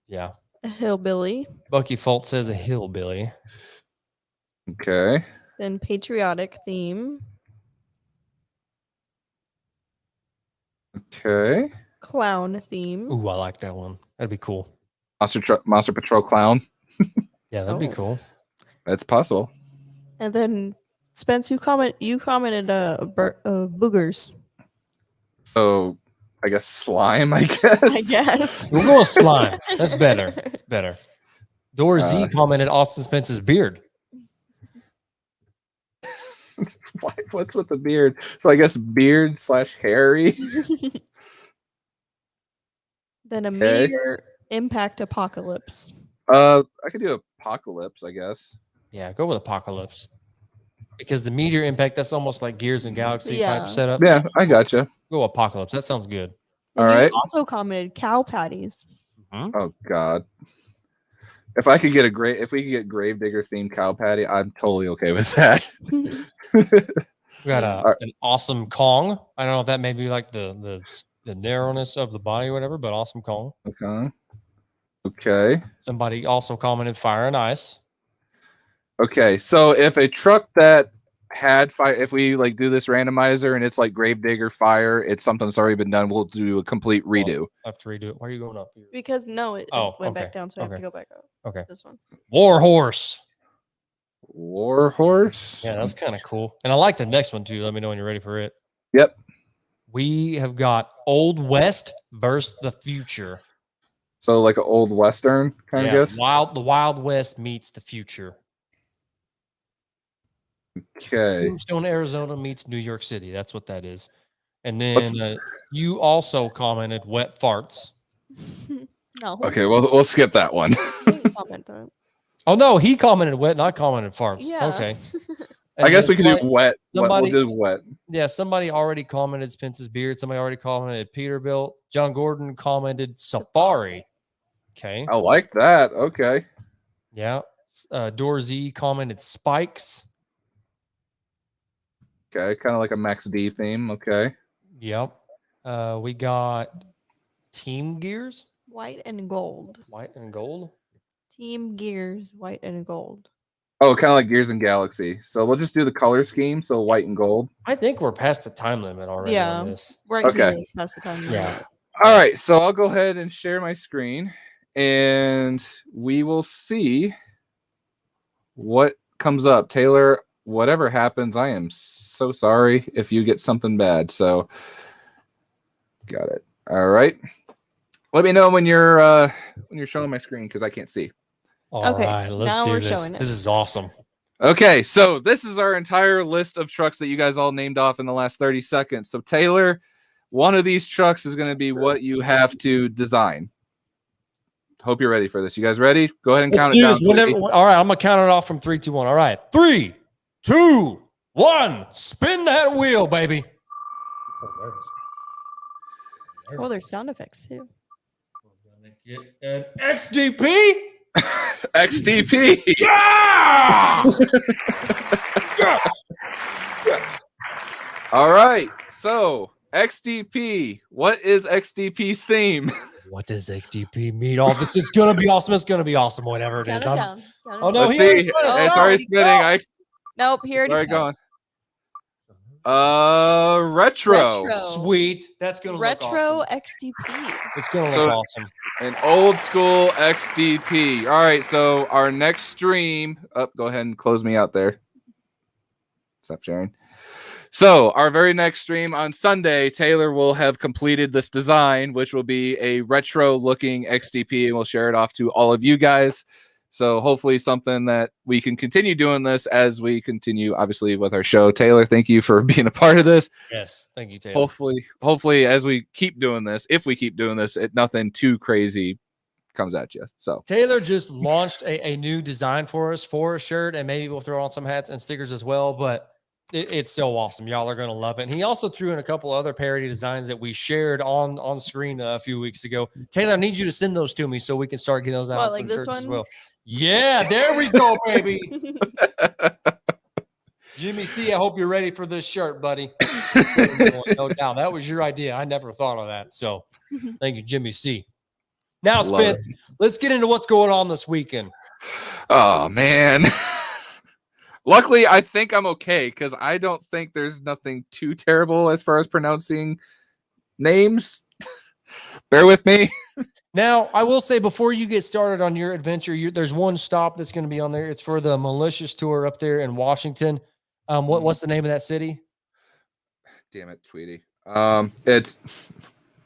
Speaker 2: Yeah.
Speaker 4: A hillbilly.
Speaker 2: Bucky Folt says a hillbilly.
Speaker 3: Okay.
Speaker 4: Then patriotic theme.
Speaker 3: Okay.
Speaker 4: Clown theme.
Speaker 2: Ooh, I like that one. That'd be cool.
Speaker 3: Monster Patrol clown.
Speaker 2: Yeah, that'd be
Speaker 4: Oh.
Speaker 2: cool.
Speaker 3: That's possible.
Speaker 4: And then Spence, you commented boogers.
Speaker 3: So I guess slime, I guess.
Speaker 4: I guess.
Speaker 2: We'll go with slime. That's better. It's better. Dor Z
Speaker 3: Uh,
Speaker 2: commented Austin Spence's beard.
Speaker 3: What's with the beard? So I guess beard / hairy.
Speaker 4: Then a
Speaker 3: Okay.
Speaker 4: meteor impact apocalypse.
Speaker 3: I could do apocalypse, I guess.
Speaker 2: Yeah, go with Apocalypse. Because the meteor impact, that's almost like Gears and Galaxy
Speaker 4: Yeah.
Speaker 2: type setup.
Speaker 3: Yeah, I gotcha.
Speaker 2: Go Apocalypse. That sounds good.
Speaker 4: And
Speaker 3: All
Speaker 4: you
Speaker 3: right.
Speaker 4: also commented cow patties.
Speaker 3: Oh God. If I could get if we could get Gravedigger themed cow patty, I'm totally okay with that.
Speaker 2: We got
Speaker 3: Alright.
Speaker 2: an awesome Kong. I don't know if that may be like the narrowness of the body or whatever, but awesome Kong.
Speaker 3: Okay. Okay.
Speaker 2: Somebody also commented Fire and Ice.
Speaker 3: Okay. So if a truck that had fire, if we like do this randomizer and it's like Gravedigger fire, it's something that's already been done, we'll do a complete redo.
Speaker 2: I have to redo it. Why are you going up here?
Speaker 4: Because no, it
Speaker 2: Oh,
Speaker 4: went
Speaker 2: okay,
Speaker 4: back down, so I have
Speaker 2: okay.
Speaker 4: to go back up.
Speaker 2: Okay.
Speaker 4: This one.
Speaker 2: War Horse.
Speaker 3: War Horse.
Speaker 2: Yeah, that's kind of cool. And I like the next one too. Let me know when you're ready for it.
Speaker 3: Yep.
Speaker 2: We have got Old West versus the future.
Speaker 3: So like an old Western kind of guess.
Speaker 2: The Wild West meets the future.
Speaker 3: Okay.
Speaker 2: Tombstone, Arizona meets New York City. That's what that is. And then you also commented wet farts.
Speaker 4: No.
Speaker 3: Okay, we'll skip that one.
Speaker 4: You didn't comment that.
Speaker 2: Oh no, he commented wet, and I commented farts.
Speaker 4: Yeah.
Speaker 2: Okay.
Speaker 3: I guess we can do wet. We'll do wet.
Speaker 2: Yeah, somebody already commented Spence's beard. Somebody already commented Peterbilt. John Gordon commented Safari. Okay.
Speaker 3: I like that. Okay.
Speaker 2: Yeah. Doorzy commented Spikes.
Speaker 3: Okay, kind of like a Max D theme. Okay.
Speaker 2: Yep. We got Team Gears.
Speaker 4: White and gold.
Speaker 2: White and gold.
Speaker 4: Team Gears, white and gold.
Speaker 3: Oh, kind of like Gears and Galaxy. So we'll just do the color scheme. So white and gold.
Speaker 2: I think we're past the time limit already on this.
Speaker 4: We're
Speaker 3: Okay.
Speaker 4: past the time.
Speaker 2: Yeah.
Speaker 3: All right. So I'll go ahead and share my screen and we will see what comes up. Taylor, whatever happens, I am so sorry if you get something bad. So got it. All right. Let me know when you're showing my screen because I can't see.
Speaker 2: All
Speaker 4: Okay,
Speaker 2: right, let's
Speaker 4: now
Speaker 2: do
Speaker 4: we're
Speaker 2: this.
Speaker 4: showing it.
Speaker 2: This is awesome.
Speaker 3: Okay, so this is our entire list of trucks that you guys all named off in the last 30 seconds. So Taylor, one of these trucks is going to be what you have to design. Hope you're ready for this. You guys ready? Go ahead and count it down.
Speaker 2: All right, I'm gonna count it off from 3, 2, 1. All right, 3, 2, 1. Spin that wheel, baby.
Speaker 4: Oh, there's sound effects too.
Speaker 2: We're gonna get an XDP.
Speaker 3: XDP.
Speaker 2: Yeah!
Speaker 3: All right. So XDP. What is XDP's theme?
Speaker 2: What does XDP mean? Oh, this is gonna be awesome. It's gonna be awesome. Whatever it
Speaker 4: Count
Speaker 2: is.
Speaker 4: it down.
Speaker 2: Oh no,
Speaker 3: Let's
Speaker 2: he already
Speaker 3: see.
Speaker 2: spun it.
Speaker 3: It's
Speaker 2: Oh,
Speaker 3: already spinning.
Speaker 4: Nope, he already
Speaker 3: Already
Speaker 4: spun.
Speaker 3: going. Retro.
Speaker 2: Sweet. That's gonna
Speaker 4: Retro
Speaker 2: look awesome.
Speaker 4: XDP.
Speaker 2: It's gonna
Speaker 3: So-
Speaker 2: look awesome.
Speaker 3: An old school XDP. All right, so our next stream. Go ahead and close me out there. Stop sharing. So our very next stream on Sunday, Taylor will have completed this design, which will be a retro-looking XDP, and we'll share it off to all of you guys. So hopefully something that we can continue doing this as we continue, obviously, with our show. Taylor, thank you for being a part of this.
Speaker 2: Yes, thank you, Taylor.
Speaker 3: Hopefully, as we keep doing this, if we keep doing this, nothing too crazy comes at you. So
Speaker 2: Taylor just launched a new design for us for a shirt, and maybe we'll throw on some hats and stickers as well. But it's so awesome. Y'all are gonna love it. And he also threw in a couple other parody designs that we shared on screen a few weeks ago. Taylor, I need you to send those to me so we can start getting those out on
Speaker 4: Like
Speaker 2: some
Speaker 4: this
Speaker 2: shirts as
Speaker 4: one?
Speaker 2: well. Yeah, there we go, baby. Jimmy C, I hope you're ready for this shirt, buddy. No doubt. That was your idea. I never thought of that. So thank you, Jimmy C. Now,
Speaker 3: Love
Speaker 2: Spence, let's get into what's going on this weekend.
Speaker 3: Oh man. Luckily, I think I'm okay because I don't think there's nothing too terrible as far as pronouncing names. Bear with me.
Speaker 2: Now, I will say before you get started on your adventure, there's one stop that's going to be on there. It's for the Malicious Tour up there in Washington. What's the name of that city?
Speaker 3: Damn it, Tweety. It's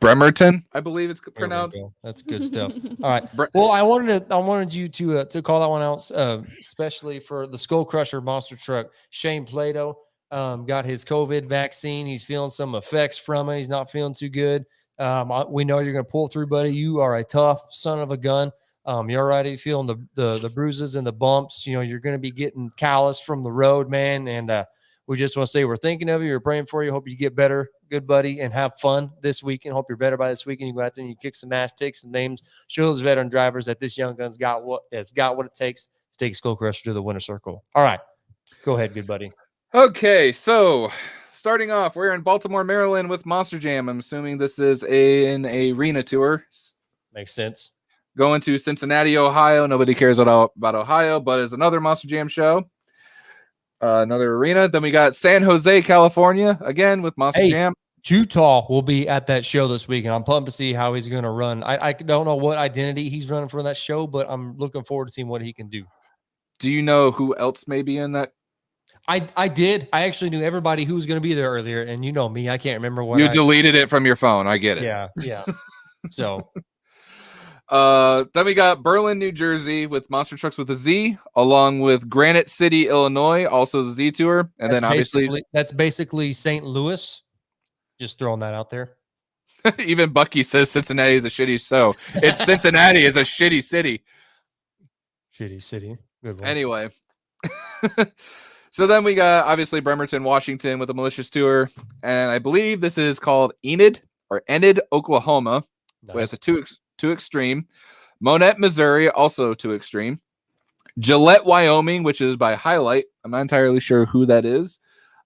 Speaker 3: Bremerton, I believe it's pronounced.
Speaker 2: That's good stuff. All right. Well, I wanted you to call that one out, especially for the Skull Crusher monster truck. Shane Plato got his COVID vaccine. He's feeling some effects from it. He's not feeling too good. We know you're going to pull through, buddy. You are a tough son of a gun. You're already feeling the bruises and the bumps. You know, you're going to be getting callous from the road, man. And we just want to say we're thinking of you. We're praying for you. Hope you get better, good buddy, and have fun this weekend. Hope you're better by this weekend. You go out there and you kick some ass, take some names, show those veteran drivers that this young gun's got what it takes to take Skull Crusher to the winner circle. All right. Go ahead, good buddy.
Speaker 3: Okay, so starting off, we're in Baltimore, Maryland with Monster Jam. I'm assuming this is an arena tour.
Speaker 2: Makes sense.
Speaker 3: Going to Cincinnati, Ohio. Nobody cares about Ohio, but it's another Monster Jam show. Another arena. Then we got San Jose, California, again with Monster Jam.
Speaker 2: Utah will be at that show this week, and I'm pumped to see how he's going to run. I don't know what identity he's running for that show, but I'm looking forward to seeing what he can do.
Speaker 3: Do you know who else may be in that?
Speaker 2: I did. I actually knew everybody who was going to be there earlier, and you know me, I can't remember what.
Speaker 3: You deleted it from your phone. I get it.
Speaker 2: Yeah. So,
Speaker 3: then we got Berlin, New Jersey, with Monster Trucks with a Z, along with Granite City, Illinois, also the Z Tour, and then obviously
Speaker 2: that's basically St. Louis. Just throwing that out there.
Speaker 3: even Bucky says Cincinnati is a shitty show. It's Cincinnati is a shitty city.
Speaker 2: Shitty city. Good one.
Speaker 3: Anyway. So then we got obviously Bremerton, Washington with a Malicious Tour, and I believe this is called Enid, Oklahoma, with a two extreme. Monette, Missouri, also two extreme. Gillette, Wyoming, which is by Highlight. I'm not entirely sure who that is.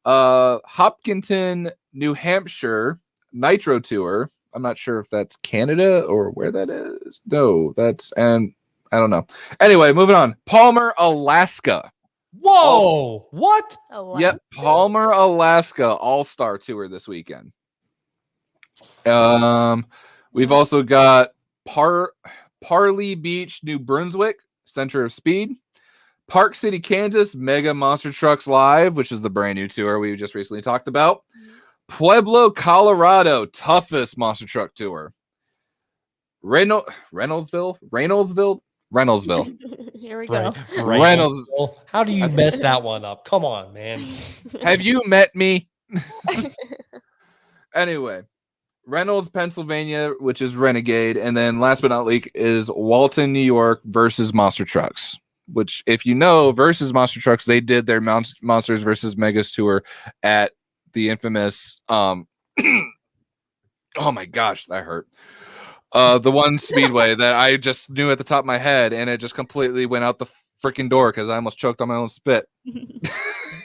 Speaker 3: Hopkinton, New Hampshire, Nitro Tour. I'm not sure if that's Canada or where that is. No, and I don't know. Anyway, moving on. Palmer, Alaska.
Speaker 2: Whoa! What?
Speaker 4: Alaska?
Speaker 3: Yep, Palmer, Alaska All-Star Tour this weekend. We've also got Parley Beach, New Brunswick, Center of Speed. Park City, Kansas, Mega Monster Trucks Live, which is the brand new tour we just recently talked about. Pueblo, Colorado, toughest Monster Truck Tour. Reynoldsville.
Speaker 4: Here we go.
Speaker 3: Reynolds.
Speaker 2: How do you mess that one up? Come on, man.
Speaker 3: Have you met me? Anyway, Reynolds, Pennsylvania, which is Renegade, and then last but not least is Walton, New York versus Monster Trucks. Which, if you know, versus Monster Trucks, they did their Monsters versus Megas tour at the infamous. Oh my gosh, that hurt. The one speedway that I just knew at the top of my head, and it just completely went out the freaking door because I almost choked on my own spit.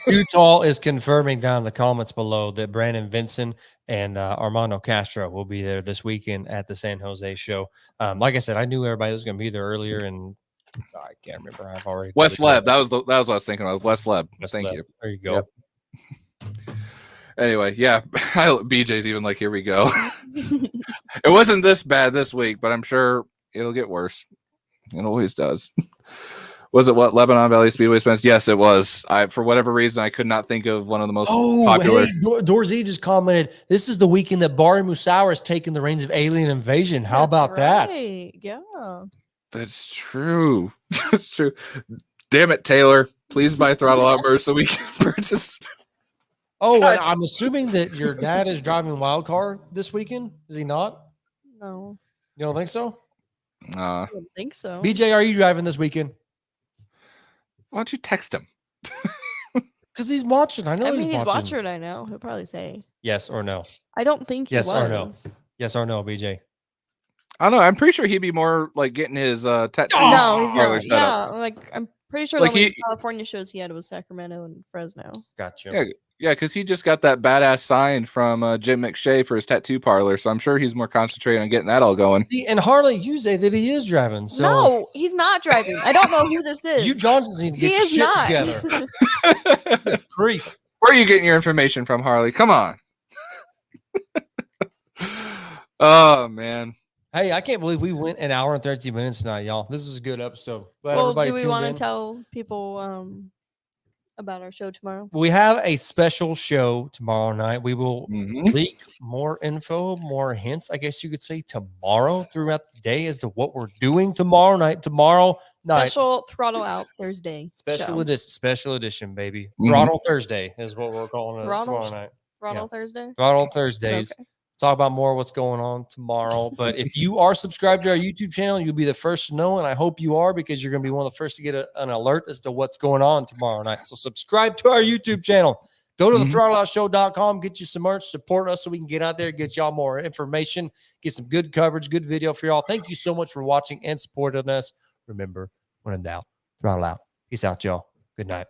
Speaker 2: Utah is confirming down in the comments below that Brandon Vincent and Armando Castro will be there this weekend at the San Jose show. Like I said, I knew everybody was going to be there earlier, and I can't remember. I've already
Speaker 3: West Leb. That was what I was thinking of. West Leb. Thank you.
Speaker 2: There you go.
Speaker 3: Yep. Anyway, yeah, BJ's even like, here we go. It wasn't this bad this week, but I'm sure it'll get worse. It always does. Was it what Lebanon Valley Speedway, Spence? Yes, it was. For whatever reason, I could not think of one of the most popular.
Speaker 2: Hey, Dorzy just commented, this is the weekend that Bari Musauer has taken the reins of Alien Invasion. How about that?
Speaker 4: Yeah.
Speaker 3: That's true. That's true. Damn it, Taylor. Please buy Throttle Outburst so we can purchase.
Speaker 2: Oh, and I'm assuming that your dad is driving wild card this weekend. Is he not?
Speaker 4: No.
Speaker 2: You don't think so?
Speaker 4: I don't think so.
Speaker 2: BJ, are you driving this weekend?
Speaker 3: Why don't you text him?
Speaker 2: Because he's watching. I know
Speaker 4: he's watching right now. He'll probably say
Speaker 2: yes or no.
Speaker 4: I don't think he
Speaker 2: yes
Speaker 4: was.
Speaker 2: Or no. Yes or no, BJ.
Speaker 3: I don't know. I'm pretty sure he'd be more like getting his tattoo.
Speaker 4: No, he's not.
Speaker 3: Set
Speaker 4: Yeah,
Speaker 3: up.
Speaker 4: like I'm pretty sure
Speaker 3: Like
Speaker 4: the only California shows he had was Sacramento and Fresno.
Speaker 2: Gotcha.
Speaker 3: Yeah, because he just got that badass sign from Jim McShay for his tattoo parlor, so I'm sure he's more concentrated on getting that all going.
Speaker 2: See, and Harley, you say that he is driving. So
Speaker 4: No, he's not driving. I don't know who this is.
Speaker 2: you Johnson need to get your shit together. Creep.
Speaker 3: Where are you getting your information from, Harley? Come on. Oh man.
Speaker 2: Hey, I can't believe we went an hour and 13 minutes tonight, y'all. This was a good episode. Glad
Speaker 4: Well,
Speaker 2: everybody
Speaker 4: do we
Speaker 2: tuned
Speaker 4: want
Speaker 2: in.
Speaker 4: to tell people about our show tomorrow?
Speaker 2: We have a special show tomorrow night. We will leak more info, more hints, I guess you could say, tomorrow throughout the day as to what we're doing tomorrow night. Tomorrow night.
Speaker 4: Special Throttle Out Thursday.
Speaker 2: Special edition, baby. Throttle Thursday is what we're calling it tomorrow night.
Speaker 4: Throttle Thursday?
Speaker 2: Throttle Thursdays.
Speaker 4: Okay.
Speaker 2: Talk about more of what's going on tomorrow. But if you are subscribed to our YouTube channel, you'll be the first to know. And I hope you are, because you're going to be one of the first to get an alert as to what's going on tomorrow night. So subscribe to our YouTube channel. Go to the throttleoutshow.com, get you some merch, support us so we can get out there, get y'all more information, get some good coverage, good video for y'all. Thank you so much for watching and supporting us. Remember, when in doubt, throttle out. Peace out, y'all. Good night.